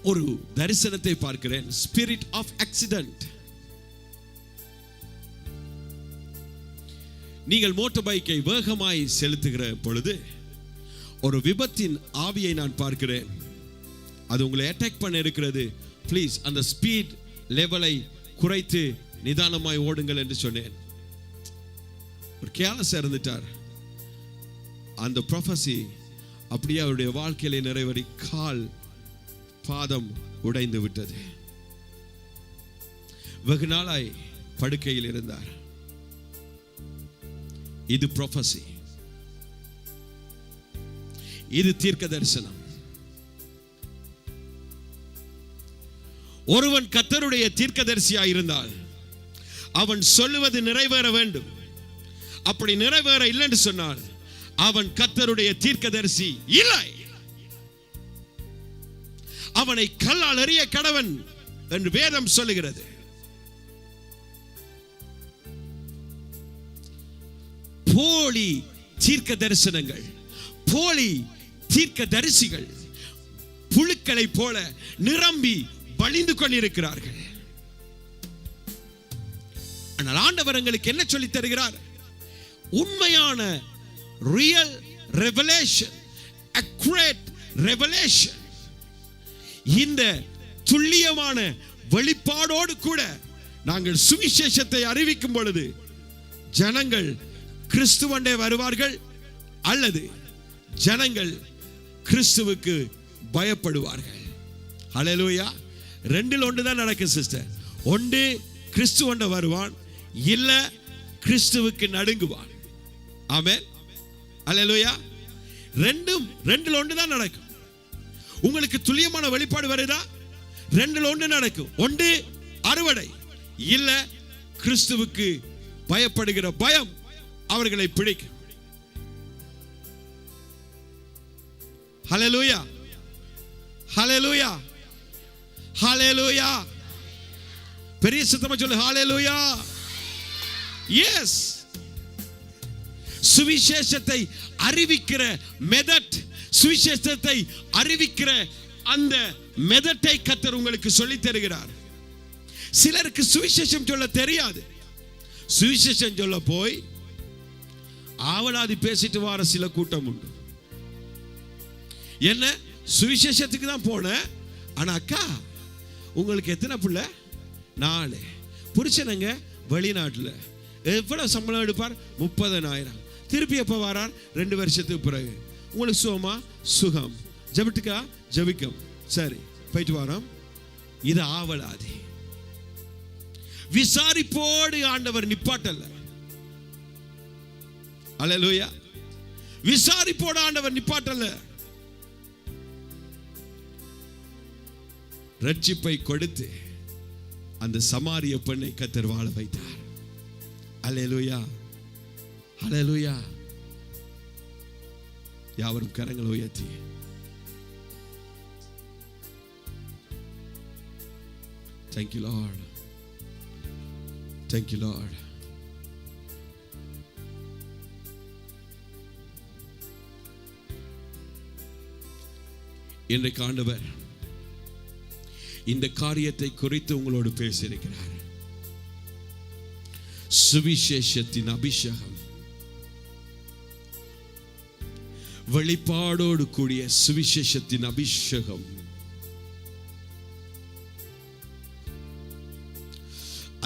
ஒரு தரிசனத்தை பார்க்கிறேன், ஸ்பிரிட் ஆஃப் ஆக்சிடென்ட். நீங்கள் மோட்டார் பைக்கை வேகமாய் செலுத்துகிற பொழுது ஒரு விபத்தின் ஆவியை நான் பார்க்கிறேன். அது உங்களை அட்டாக் பண்ண இருக்கிறது. ப்ளீஸ் அந்த ஸ்பீட் லெவலை குறைத்து நிதானமாய் ஓடுங்கள் என்று சொன்னேன். ஒரு கேர்லெஸ் இருந்துட்டார். அந்த ப்ரொஃபசி அப்படியே அவருடைய வாழ்க்கையிலே நிறைவேறி கால் பாதம் உடைந்து விட்டது. வெகு நாளாய் படுக்கையில் இருந்தார். இது ப்ரொஃபசி, இது தீர்க்க தரிசனம். ஒருவன் கர்த்தருடைய தீர்க்கதரிசியாய் இருந்தால் அவன் சொல்லுவது நிறைவேற வேண்டும். அப்படி நிறைவேற இல்லை என்று சொன்னால் அவன் கர்த்தருடைய தீர்க்கதரிசி இல்லை. அவனை கல்லால் எறிய கடவன் என்று வேதம் சொல்லுகிறது. போலி தீர்க்க தரிசனங்கள், போலி தீர்க்க தரிசிகள் புழுக்களை போல நிரம்பி வழிந்து கொண்டிருக்கிறார்கள். ஆனால் ஆண்டவர் எங்களுக்கு என்ன சொல்லி தருகிறார்? உண்மையான ரியல் ரெவலேஷன், அக்யூரேட் ரெவலேஷன். இந்த துல்லியமான வெளிப்பாடோடு கூட நாங்கள் சுவிசேஷத்தை அறிவிக்கும் பொழுது ஜனங்கள் கிறிஸ்துவண்டே வருவார்கள், அல்லது ஜனங்கள் கிறிஸ்துவுக்கு பயப்படுவார்கள். ஹல்லேலூயா. ரெண்டில் ஒன்று தான் நடக்கும் சிஸ்டர். ஒன்று கிறிஸ்துவண்ட வருவான், இல்ல கிறிஸ்துவுக்கு நடுங்குவான். ஆமென். ஹல்லேலூயா. ரெண்டில் ஒன்று தான் நடக்கும். உங்களுக்கு துல்லியமான வெளிப்பாடு வருதா? ரெண்டில் ஒன்று நடக்கும். ஒன்று அறுவடை, இல்ல கிறிஸ்துவுக்கு பயப்படுகிற பயம் அவர்களை பிடிக்கும். ஹல்லேலூயா, ஹல்லேலூயா, ஹல்லேலூயா. பெரிய சத்தமா சொல்லு, ஹல்லேலூயா. எஸ், சுவிசேஷத்தை அறிவிக்கிற மெதட், சுவிசேஷத்தை அறிவிக்கிற அந்த மெதட்டை கர்த்தர் உங்களுக்கு சொல்லித் தருகிறார். சிலருக்கு சுவிசேஷம் சொல்ல தெரியாது. சுவிசேஷம் சொல்ல போய் ஆவலாதி பேசிட்டு வர சில கூட்டம் உண்டு. என்ன, சுவிசேஷத்துக்கு தான் போனேன், ஆனா அக்கா உங்களுக்கு எத்தனை பிள்ளை? 4. புருஷனுங்க வெளிநாட்டுல எவ்வளவு சம்பளம் எடுப்பார்? 30,000. திருப்பி எப்ப வரார்? 2 வருஷத்துக்கு பிறகு. உங்களுக்கு சுகமா? சுகம். ஜபிட்டுக்கா? ஜபிக்கும். சரி, போயிட்டு வரோம். இது ஆவலாதி. விசாரிப்போடு ஆண்டவர் நிப்பாட்டல்ல. அல்லேலூயா. விசாரிப்போடு ஆண்டவர் நிப்பாட்டல்ல. ரட்சிப்பை கொடுத்து அந்த சமாரிய பெண்ணை கர்த்தர் வாழ வைத்தார். அல்லேலூயா, அல்லேலூயா. யாவரும் கரங்களை உயர்த்தி thank you Lord, thank you Lord. இன்றைக்கு ஆண்டவர் இந்த காரியத்தை குறித்து உங்களோடு பேசியிருக்கிறார். சுவிசேஷத்தின் அபிஷேகம், வெளிப்பாடோடு கூடிய சுவிசேஷத்தின் அபிஷேகம்,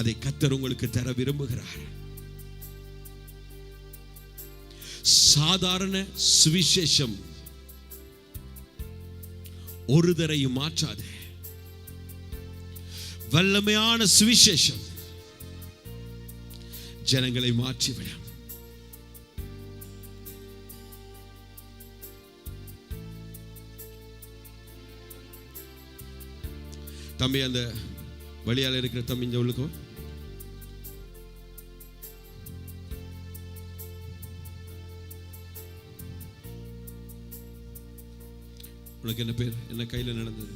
அதை கர்த்தர் உங்களுக்கு தர விரும்புகிறார். சாதாரண சுவிசேஷம் ஒரு தரையும் மாற்றாது. வல்லமையான சுவிசேஷம் ஜனங்களை மாற்றிவிடும். தம்பி, அந்த வழியால இருக்கிற தம்பி இங்க உள்ளுக்கும். உனக்கு என்ன பேர்? என்ன கையில நடந்தது?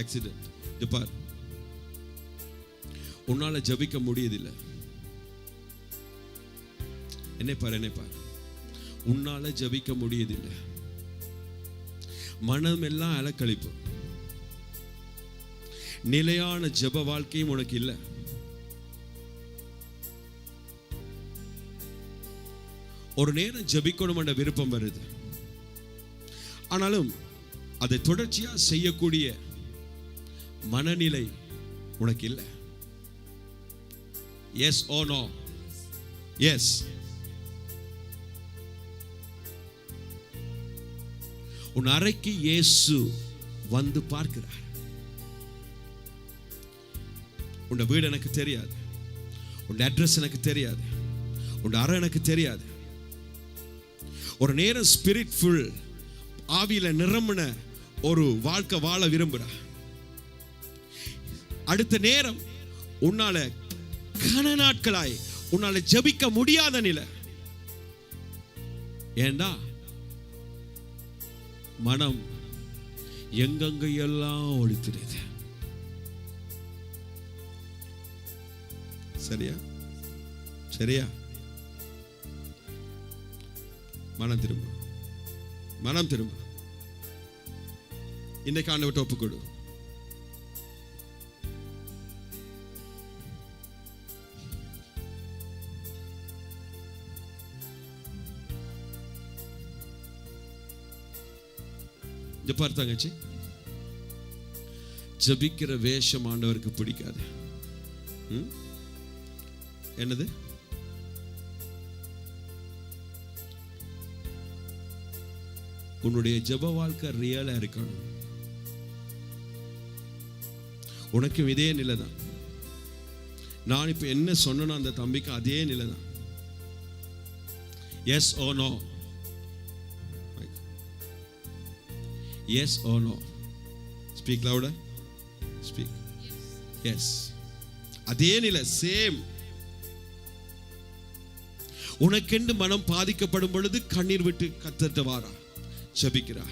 ஆக்சிடென்ட். பார், உன்னால ஜபிக்க முடியதில்லை. என்னை பார், உன்னால ஜபிக்க முடியதில்லை. மனம் எல்லாம் அலக்களிப்பு. நிலையான ஜப வாழ்க்கையும் உனக்கு இல்லை. ஒரு நேரம் ஜபிக்கணும் என்ற விருப்பம் வருது, ஆனாலும் அதை தொடர்ச்சியா செய்யக்கூடிய மனநிலை உனக்கு இல்லை. Yes or no? எஸ். உன் அறைக்கு இயேசு வந்து பார்க்கிறார். உன் வீடு எனக்கு தெரியாது, உன் அட்ரஸ் எனக்கு தெரியாது, உன் அறை எனக்கு தெரியாது. ஒரு நேரம் ஸ்பிரிட் ஃபுல், ஆவியில நிரம்பின ஒரு வாழ்க்கை வாழ விரும்புகிறார். அடுத்த நேரம் உன்னால கன நாட்களாய் உன்னால ஜபிக்க முடியாத நிலை. ஏண்டா மனம் எங்கெங்க எல்லாம் ஒழித்துடுது. சரியா? சரியா? மனம் திரும்ப, மனம் திரும்ப. இன்னைக்கு ஆண்டவர்ட்ட ஒப்புக்கொடு. பார் தங்கச்சி, ஜபிக்கிற வேஷம் ஆண்டவருக்கு பிடிக்காது. என்னது? உன்னுடைய ஜப வாழ்க்கை ரியலா இருக்கணும். உனக்கும் இதே நிலைதான். நான் இப்ப என்ன சொன்னனோ அந்த தம்பிக்கு அதே நிலைதான். Yes or no? Yes or no? Speak louder. Speak. Yes. அதே நிலை, சேம். உனக்கென்று மனம் பாதிக்கப்படும் பொழுது கண்ணீர் விட்டு கத்தட்ட வாரா, ஜபிக்கிறா.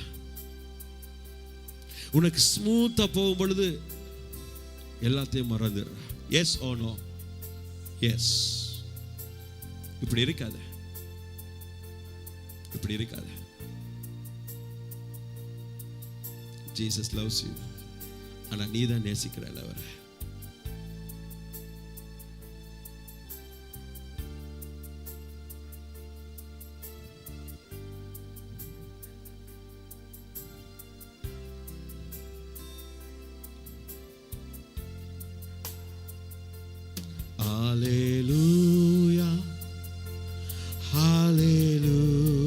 உனக்கு ஸ்மூத்தா போகும் பொழுது எல்லாத்தையும் மறந்துடுறா. Yes or no? எஸ். இப்படி இருக்காத, இப்படி இருக்காத. Jesus loves you. ஆனா நீ தான் நேசிக்கிறல்ல அவரை. Hallelujah. Hallelujah.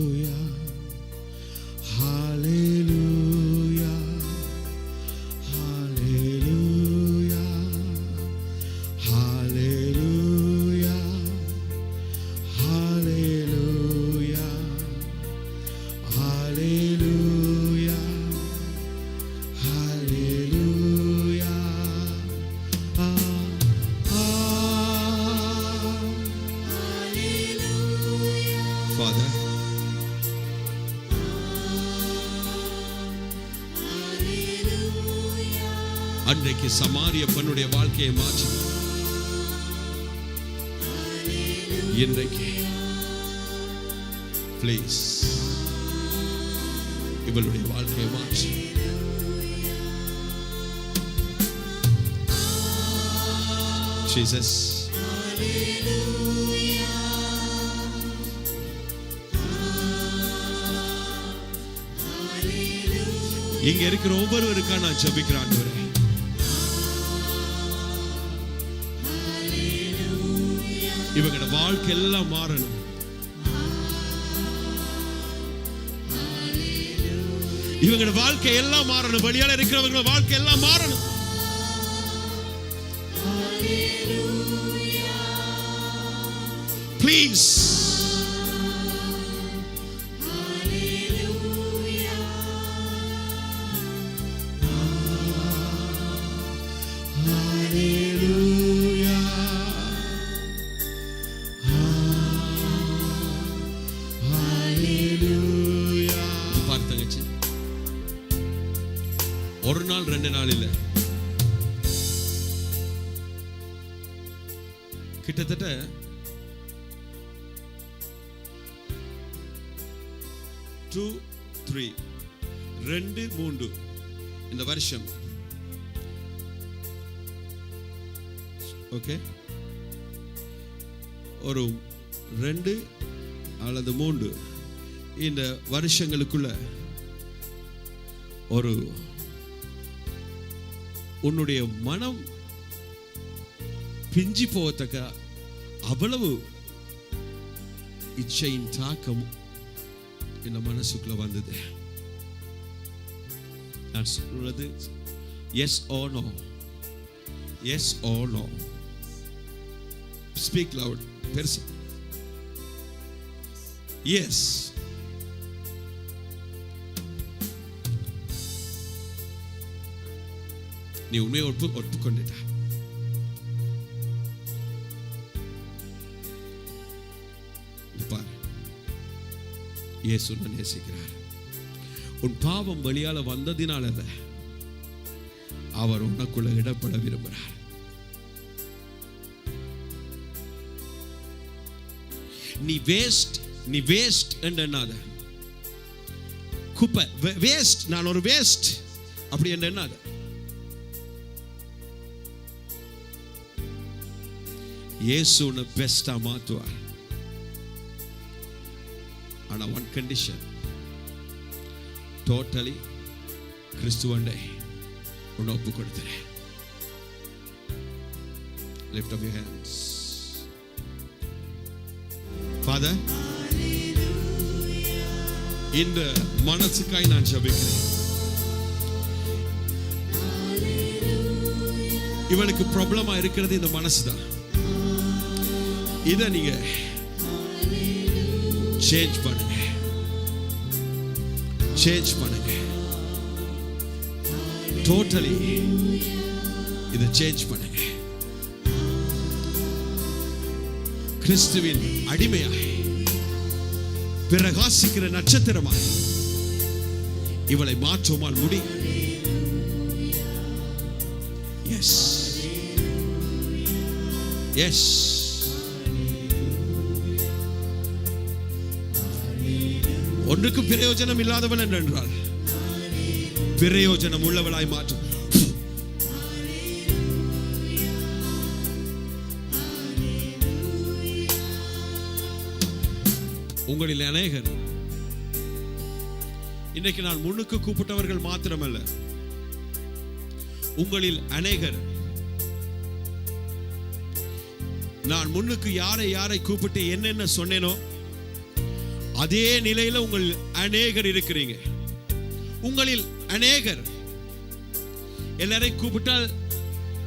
Hallelujah. Father, அன்றைக்கு சமாரிய பெண்ணுடைய வாழ்க்கையை மாற்றி இன்றைக்கு ப்ளீஸ் இவளுடைய வாழ்க்கையை மாற்று. ஜீசஸ், இங்க இருக்கிற ஒவ்வொருவருக்கா நான் ஜெபிக்கிறேன் ஆண்டவரே. இவங்களோட வாழ்க்கை எல்லாம் மாறணும். இவங்களோட வாழ்க்கை எல்லாம் மாறணும். வெளியால இருக்கிறவங்களோட வாழ்க்கை எல்லாம் மாறணும். ப்ளீஸ். ஒரு நாள் 2 நாள் இல்ல, கிட்டத்தட்ட 2, 3 2, 3 இந்த வருஷம். ஓகே, ஒரு 2 அல்லது 3 இந்த வருஷங்களுக்குள்ள ஒரு உன்னுடைய மனம் பிஞ்சி போகத்தக்க அவ்வளவு இச்சையின் தாக்கம் இந்த மனசுக்குள்ள வந்தது. நான் சொல்றது yes or no, yes or no. Speak loud. பெருசா yes. நீ உண்மையை ஒப்புக்கொண்டுட்ட. பார், இயேசு உன்னை நேசிக்கிறார். உன் பாவம் வெளியால வந்ததினால அல்ல, அவர் உனக்குள்ள இடப்பட விரும்புகிறார். நீ வேஸ்ட் என்று எண்ணாத. குப்பை, வேஸ்ட், நான் ஒரு வேஸ்ட் அப்படி என்று எண்ணாத. இயேசு உன்னை பெஸ்டா மாத்துவார். ஆனா ஒன் கண்டிஷன், டோட்டலி கிறிஸ்துவண்டை உன்னை ஒப்பு கொடுத்துறேன். Lift up your hands. Father, இந்த மனசுக்காய் நான் ஜெபிக்கிறேன். இவளுக்கு ப்ராப்ளமா இருக்கிறது இந்த மனசுதான். இதை நீங்க சேஞ்ச் பண்ணுங்க. டோட்டலி இதை சேஞ்ச் பண்ணுங்க. கிறிஸ்துவின் அடிமையாய் பிரகாசிக்கிற நட்சத்திரமாய் இவளை மாற்றுமால் முடி. Yes, yes. ஒன்றுக்கு பிரயோஜனம் இல்லாதவன் என்றால் பிரயோஜனம் உள்ளவளாய் மாற்றும். உங்களில் அநேகர் இன்னைக்கு நான் முன்னுக்கு கூப்பிட்டவர்கள் மாத்திரமல்ல, உங்களில் அநேகர் நான் முன்னுக்கு யாரை கூப்பிட்டு என்னென்ன சொன்னேனோ அதே நிலையில உங்கள் அநேகர் இருக்கிறீங்க. உங்களில் அநேகர் எல்லாரை கூப்பிட்டால்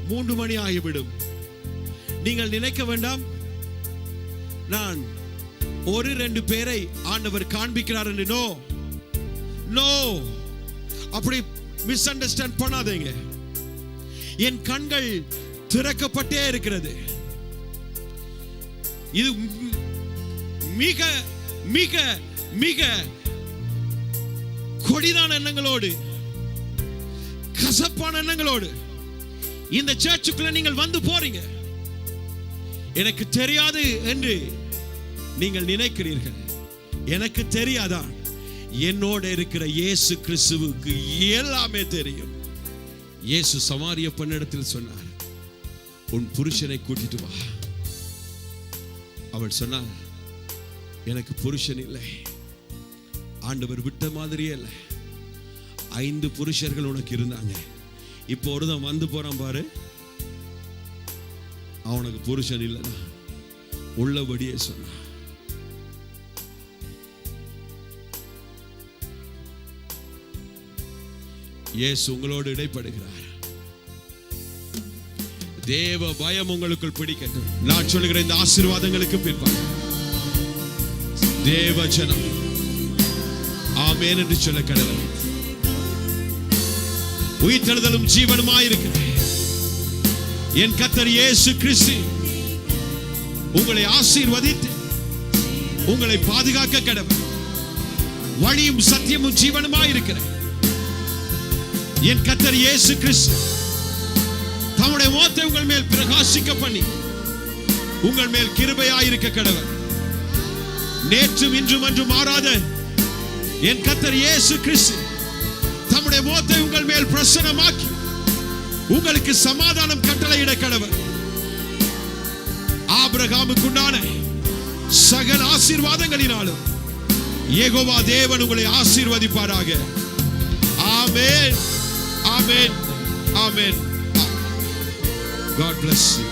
3 மணி ஆகிவிடும். நீங்கள் நினைக்க வேண்டாம், நான் 1-2 பேரை ஆண்டவர் காண்பிக்கிறார் என்று. நோ, அப்படி மிஸ் அண்டர்ஸ்டாண்ட் பண்ணாதீங்க. என் கண்கள் திறக்கப்பட்டே இருக்கிறது. இது மிக மிக மிக கொடிதான எண்ணங்களோடு, கசப்பான எண்ணங்களோடு இந்த சர்ச்சுக்குள்ள நீங்கள் வந்து போறீங்க. எனக்கு தெரியாது என்று நீங்கள் நினைக்கிறீர்கள். எனக்கு தெரியாதா? என்னோட இருக்கிற இயேசு கிறிஸ்துவுக்கு எல்லாமே தெரியும். இயேசு சமாரிய பெண்ணிடத்தில் சொன்னார், உன் புருஷனை கூட்டிட்டு வா. அவள் சொன்னார், எனக்கு புருஷன் இல்லை. ஆண்டவர் விட்ட மாதிரியே இல்லை. 5 புருஷர்கள் உனக்கு இருந்தாங்க, இப்போ ஒருதான் வந்து போறான் பாரு, அவனுக்கு புருஷன் இல்லைனா உள்ளபடியே சொன்னான். இயேசு உங்களோடு இடைப்படுகிறார். தேவ பயம் உங்களுக்குள் பிடிக்கட்டும். நான் சொல்லுகிற இந்த ஆசீர்வாதங்களுக்கு பின்பாக தேவ ஜனம் ஆமென் என்று சொல்ல கடவுள். உயிர்த்தெழுதலும் ஜீவனுமாயிருக்கிற என் கர்த்தர் இயேசு கிறிஸ்து உங்களை ஆசீர்வதித்து உங்களை பாதுகாக்க கடவுள். வழியும் சத்தியமும் ஜீவனுமாயிருக்கிற என் கர்த்தர் இயேசு கிறிஸ்து தம்முடைய முகத்தை உங்கள் மேல் பிரகாசிக்க பண்ணி உங்கள் மேல் கிருபையாயிருக்க கடவுள். நேற்றும் இன்றும் அன்றும் மாறாத என் கர்த்தர் இயேசு கிறிஸ்து தம்முடைய முகத்தை உங்கள் மேல் பிரசன்னமாக்கி உங்களுக்கு சமாதானம் கட்டளையிட கடவுள். ஆபிரகாமுக்கு உண்டான சகல ஆசீர்வாதங்களினாலும் யெகோவா தேவன் உங்களை ஆசீர்வதிப்பாராக. ஆமென், ஆமென், ஆமென். God bless you.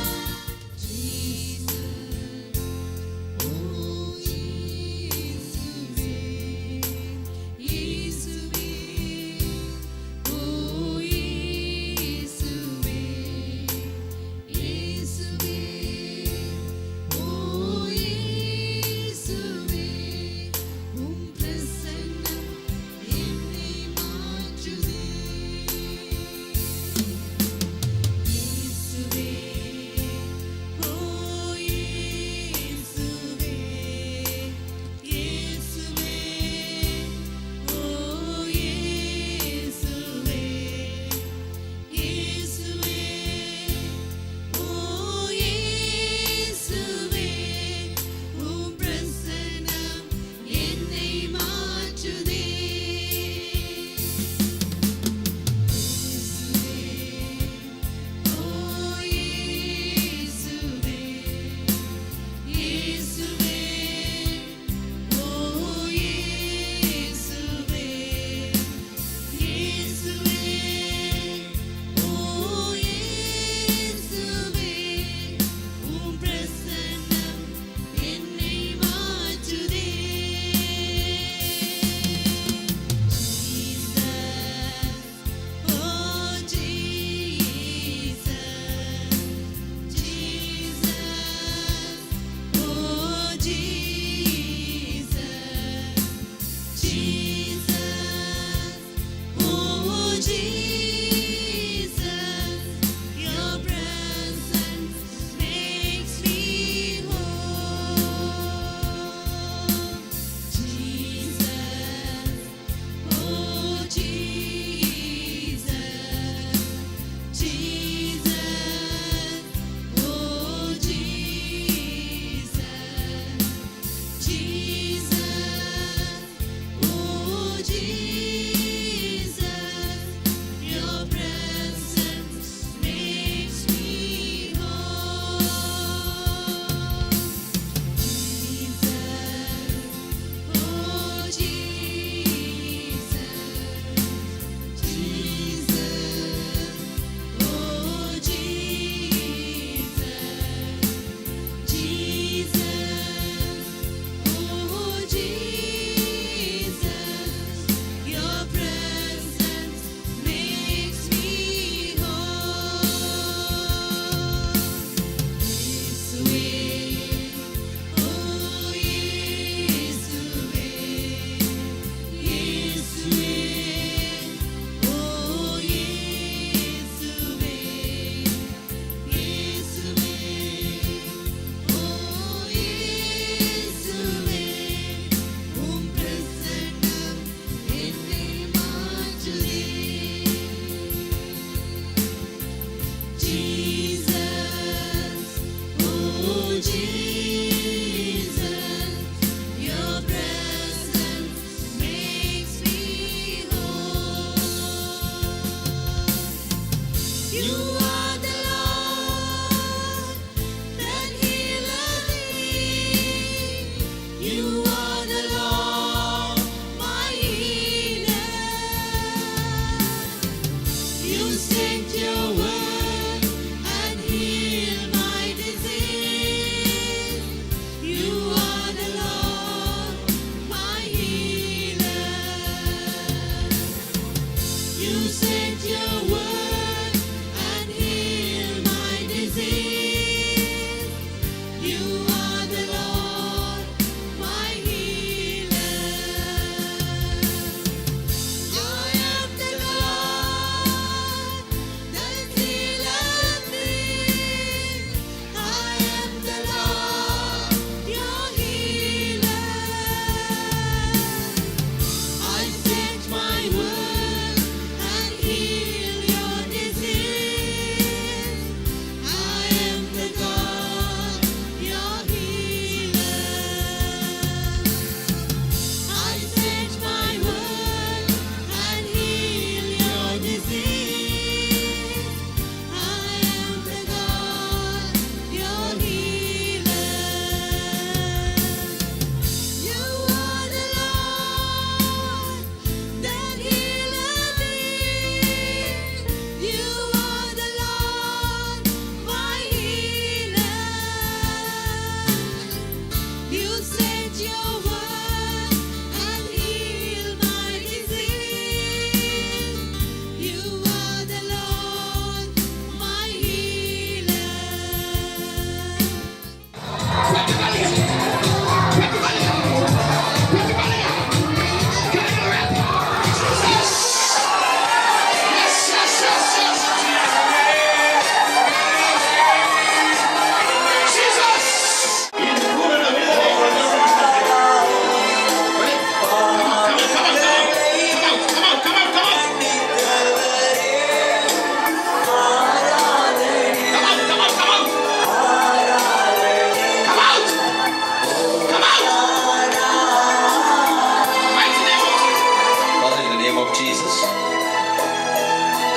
Jesus,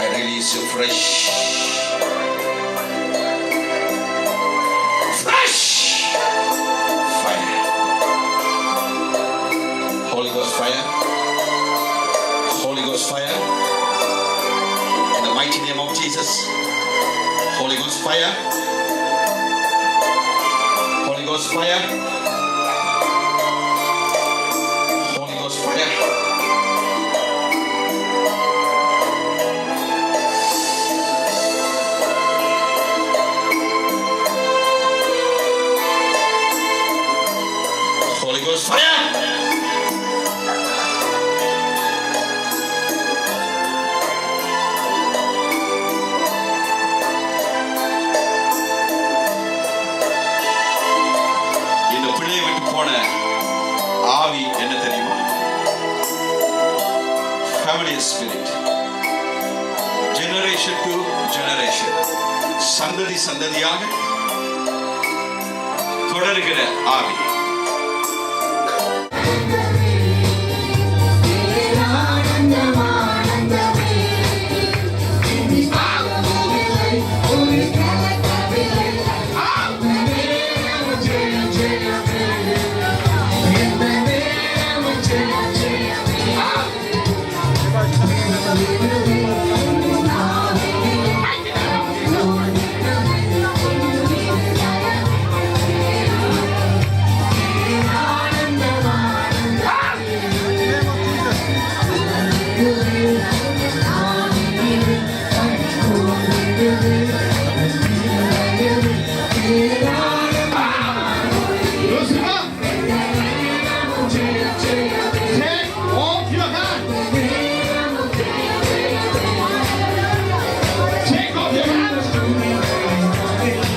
I release you fresh fire. Holy Ghost fire. Holy Ghost fire. In the mighty name of Jesus. Holy Ghost fire. Holy Ghost fire. Holy Ghost fire. Holy Ghost fire. இந்த பிள்ளையை விட்டு போன ஆவி என்ன தெரியுமா? Family spirit. Generation to generation. சந்ததி சந்ததியாக தொடர்கிற ஆவி.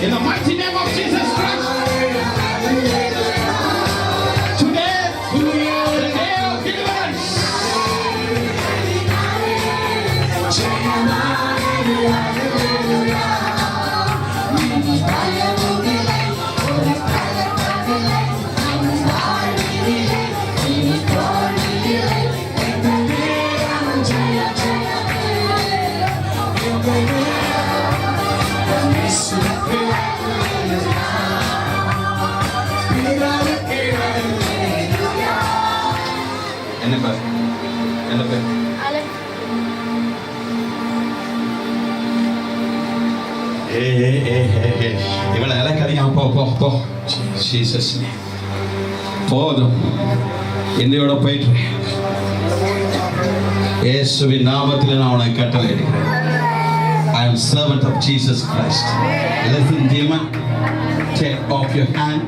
In the mighty name of Jesus Christ. Today, the day of deliverance. என்ன பேர்? என்ன பேர்? இவளை இறக்காதீங்க. போ போ போ. ஜீசஸ் போதும். என்னையோட போயிட்டு இயேசுவின் நாமத்தில் நான் உனக்கு கட்டளை எடுக்கிறேன். I am servant of Jesus Christ. Listen, demon, take off your hand.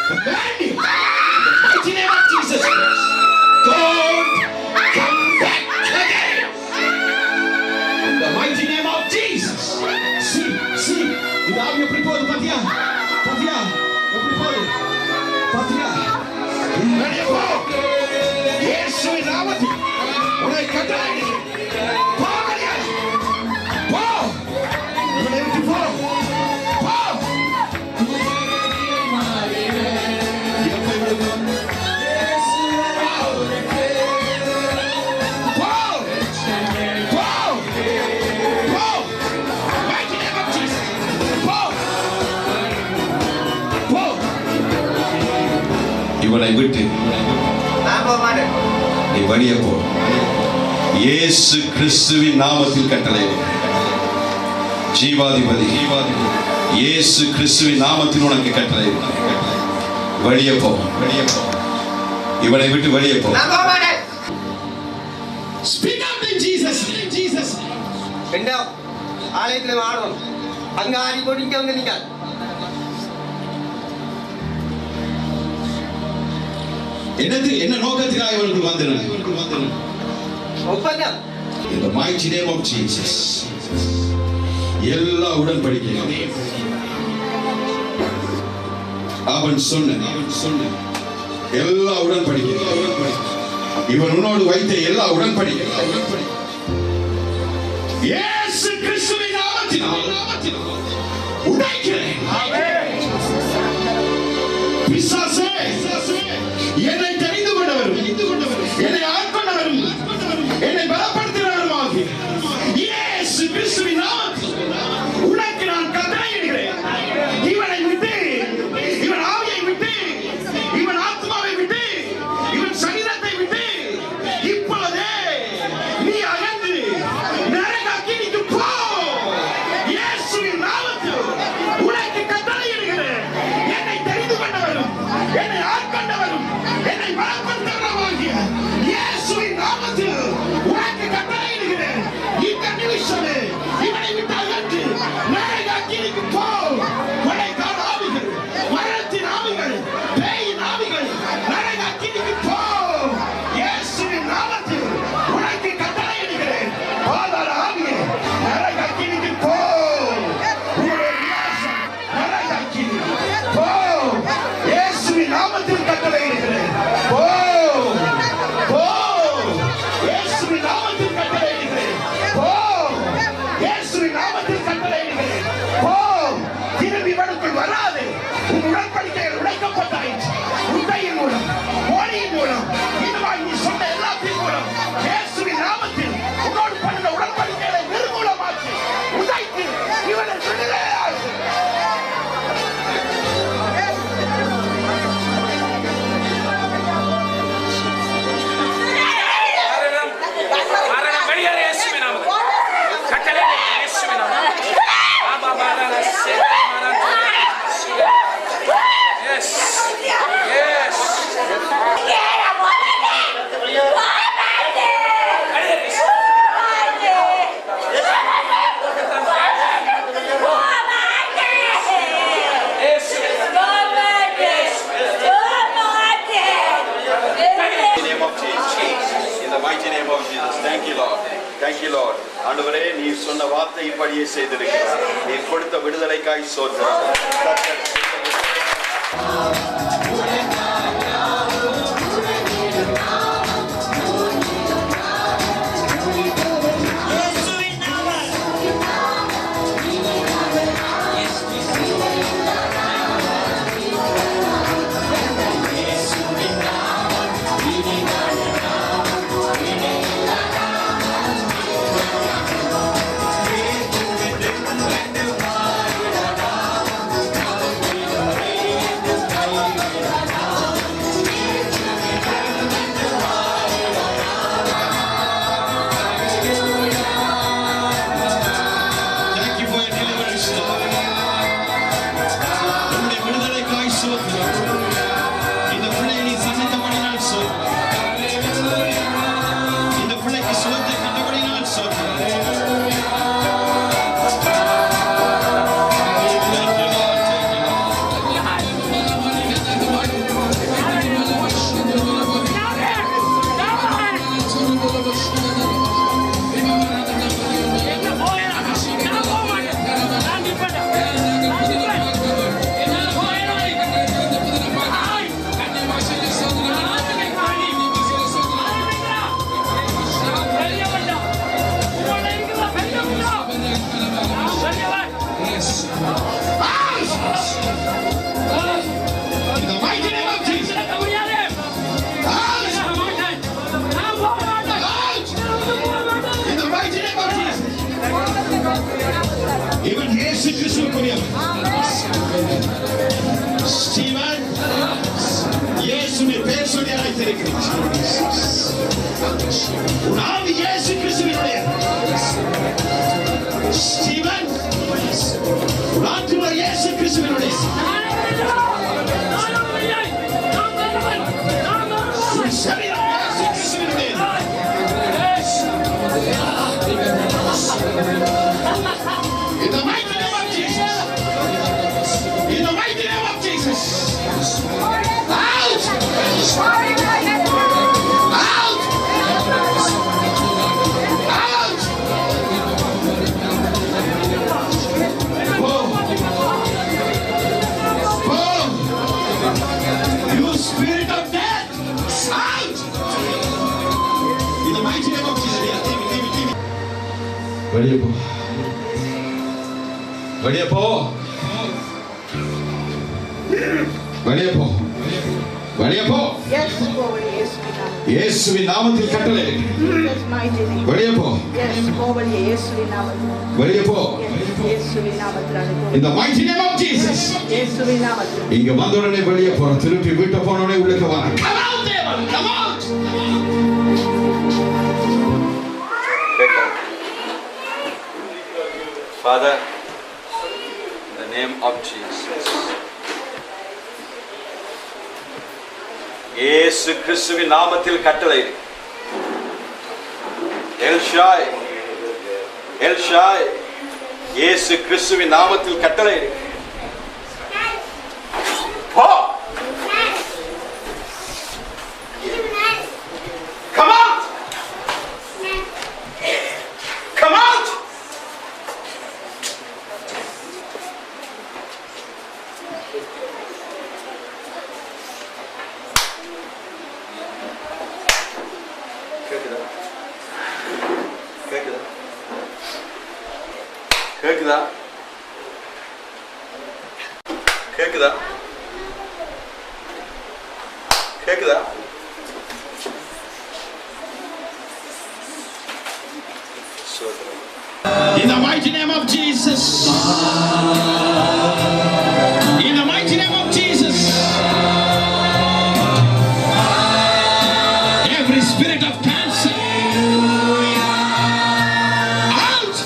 command you, in the mighty name of Jesus Christ, don't come back again. In the mighty name of Jesus. See, இந்த ஆவியை எப்படி போகுது பாத்தியா? எப்படி போகுது? பாத்தியா? வெளியே போ. இயேசுவின் நாமத்தில் உன்னை கட்டளையிடுகிறேன். போ வெளியே. போ. இவனை விட்டு போ. போ. இவனை விட்டு நீ வெளியே போ. இயேசு கிறிஸ்துவின் நாமத்தில் கட்டளையிடுகிறேன். ஜீவாதிபதி இயேசு கிறிஸ்துவின் நாமத்தில் உனக்கு கட்டளையிடுகிறேன். வெளியே போ. இவனை விட்டு வெளியே போ. Speak out in Jesus name. Jesus name. ஆலயத்தில் ஆடணும் அங்க ஆடி போட்டு இங்க வந்து நிக்காது. என்ன நோக்கத்திற்காக இவர்கள் வந்தனர்? ஒப்பந்தம். In the mighty name of Jesus. எல்லா உடன்படிக்கையும் அவன் சொன்ன எல்லா உடன்படிக்கையும் இவன் உன்னோடு வைத்த எல்லா உடன்படிக்கையும் இயேசு கிறிஸ்துவின் நாமத்தினால் உடைக்கிறேன். பிசாசே, என்னை தெரிந்து கொண்டவரும் என்னை ஆட்கொண்டவரும் என்னை பலப்படுத்தினவருமாகிய இயேசு கிறிஸ்துவின் நாமத்தில் உனக்கு நான் கட்டளையிடுகிறேன். இவனை விட்டு, இவன் ஆவியை விட்டு, இவன் ஆத்மாவை விட்டு, இவன் சரீரத்தை விட்டு இப்பொழுதே நீ அகன்று நரக அக்கினிக்கு போ. இயேசுவின் நாமத்தில் உனக்கு கட்டளையிடுகிறேன். என்னை தெரிந்து கொண்டவரும் என்னை ஆட்கொண்டவரும் என்னை பலப்படுத்தினவருமாகிய இயேசுவின் நாமத்தில் உனக்கு கட்டளையிடுகிறேன். இந்த நிமிஷமே இவனை விட்டு அகன்று நரக அக்கினிக்கு போ. கொலைக்கார ஆவிகள், மரணத்தின் ஆவிகள், பேயின் ஆவிகள் நரக அக்கினிக்கு போ. இயேசுவின் நாமத்தில் உனக்கு கட்டளையிடுகிறேன். பாதாள ஆவியே நரக அக்கினிக்கு போ. உன்னுடைய விநாசம் நரக அக்கினி போ. இயேசுவின் நாமத்தில் கட்டளையிடுகிறேன். போ. போ. இயேசுவின் நாமத்தில் கட்டளையிடுகிறேன். போ. இயேசுவின் நாமத்தில் கட்டளையிடுகிறேன். போ. திரும்பி இவனுக்குள் வராது. உன் உடன்படிக்கைகள் உடைக்கப்பட்டாயிற்று. உண்மையின் மூலம், மொழியின் மூலம், இதுவாய் நீ சொன்ன எல்லாத்தின் மூலம் இயேசுவின் நாமத்தில் உன்னோடு பண்ணுற உடன்படிக்கைகளை நிர்மூலமாக்கி உடைத்து இவனை விடுதலையாக்கு. மரணம் வெளியேற இயேசுவின் நாமத்தில். கட்டளை இயேசுவின் நாமத்தில். ஆபா பாரான சேவை மரணம். Yes. Yes. name of Jesus. In the mighty name of Jesus. Thank you, Lord. Thank you, Lord. ஆண்டவரே, நீ சொன்ன வார்த்தை இப்படியே செய்திருக்கிறார். நீ கொடுத்த விடுதலைக்காய் ஸ்தோத்திரம். வைத்திருக்கிறீர். உன் ஆவி இயேசு கிறிஸ்துவினுடைய ஜீவன், உன் ஆத்துமா இயேசு கிறிஸ்துவினுடைய உன் சரீரம் இயேசு கிறிஸ்துவினுடைய. In the mighty name of Jesus. In the mighty name of Jesus. Out! Out! Out! Oh! Oh! You spirit of death! Out! In the mighty name of Jesus. Leave it. வெளியே போ. வெளியே போ. வெளியே போ. வெளியே போ. இயேசுவின் நாமத்தில் கட்டளை. வெளியே போ. வெளியே போ. In the mighty name of Jesus. இங்க வந்த உடனே வெளியே போற, திருப்பி வீட்டை போன உடனே உள்ளே வர. Come out devil, come out. Father, in the name of Jesus, இயேசு கிறிஸ்துவின் நாமத்தில் கட்டளை. எல்ஷாய், எல்ஷாய், இயேசு கிறிஸ்துவின் நாமத்தில் கட்டளை. போ. Come out. Come out. கேக்குதா? கேக்குதா? கேக்குதா? In the mighty name of Jesus. In the mighty name of Jesus. Every spirit of cancer. Out.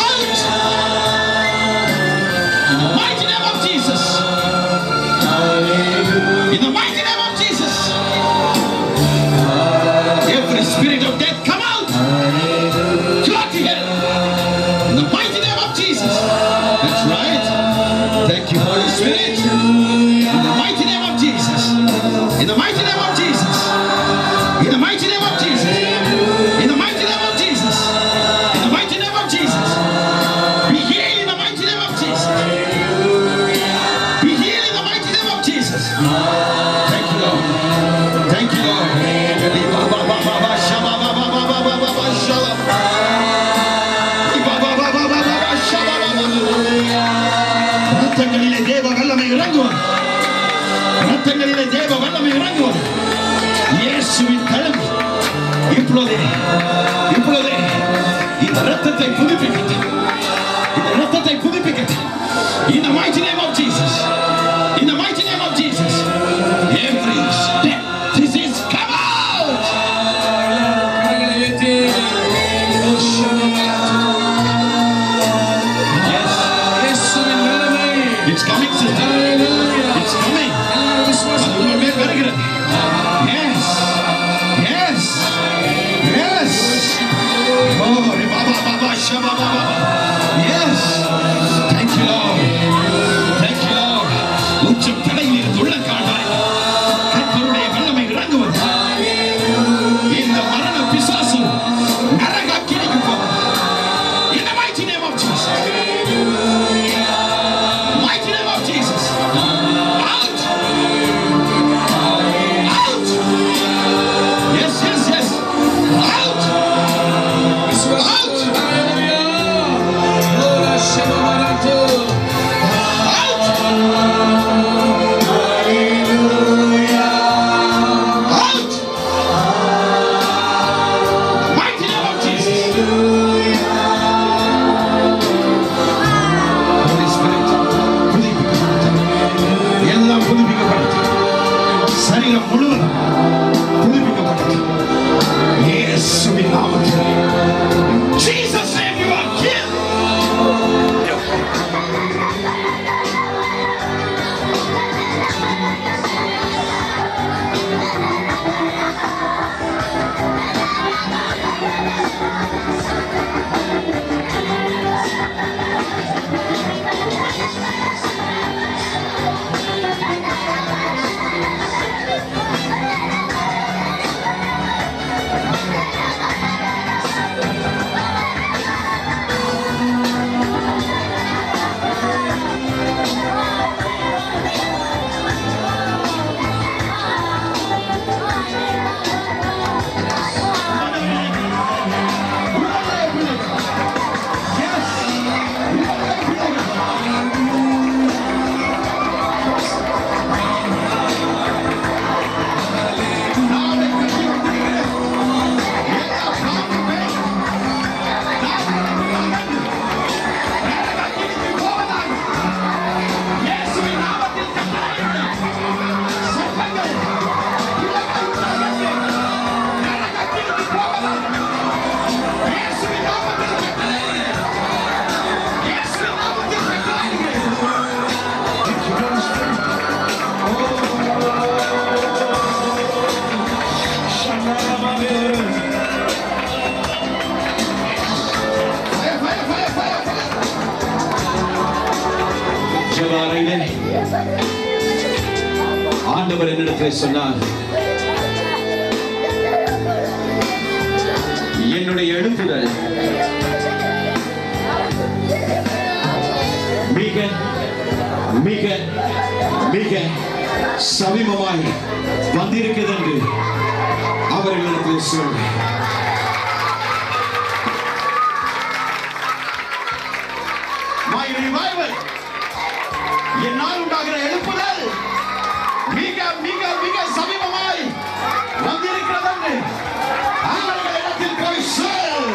Out. In the mighty name of Jesus. In the mighty name of Jesus. Every spirit of death, come out! Go to hell! In the mighty name of Jesus. That's right. Thank you, Holy Spirit. In the mighty name of Jesus. In the mighty name of Jesus. In the mighty name of Jesus. In the mighty name of Jesus. In the mighty name of Jesus. Be healed in the mighty name of Jesus. Be healed in the mighty name of Jesus. Thank you, Lord. Thank you, Lord. ரத்தங்களிலே தேவ வல்லமை இறங்குவார். ரத்தங்களிலே தேவ வல்லமை இறங்குவார். இயேசுவின் தலைமை இப்பொழுதே இப்பொழுதே இந்த ரத்தத்தை புதுப்பிக்கட்டும். இந்த ரத்தத்தை புதுப்பிக்கட்டும். In the mighty name of Jesus. In the mighty name of Jesus. Every step disease come out. It's coming, sister. It's coming. Yes. Yes. Yes. Oh, yes. Thank you, Lord. Thank you, Lord. உச்சம் தலையில் இருந்து உள்ளங்கால் வரை கர்த்தருடைய வல்லமை இறங்குவது. இந்த மரண பிசாசு நரகாக்கினிக்கு போகும். In the mighty name of Jesus. Mighty name of Jesus. Out. Out. Yes, yes, yes. Out. Out. Out. காலையிலே ஆண்டவர் என்னிடத்தில் சொன்னார், என்னுடைய எழுப்புதல் மிக மிக மிக சமீபமாய் வந்திருக்கிறது என்று அவர்களிடத்தில் சொன்னார். My revival, என்னால் உண்டாகிற எழுப்புதல் மிக மிக மிக சமீபமாய் வந்திருக்கிறது என்று அவர்களிடத்தில் போய் சொல்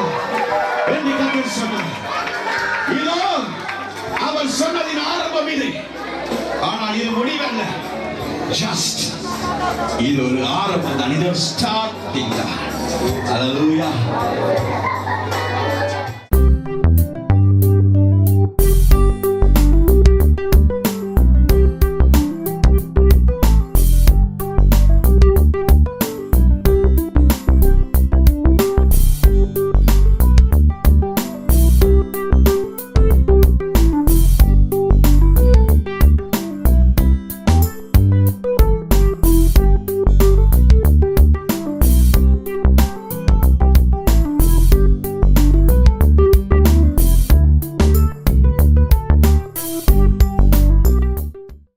என்று கர்த்தர் சொன்னார். இதோ அவர் சொன்னதின் ஆரம்பம் இது, ஆனால் இது முடிவல்ல. ஜஸ்ட் இது ஒரு ஆரம்பம் தான், இது ஒரு ஸ்டார்டிங் தான். ஹalleluya.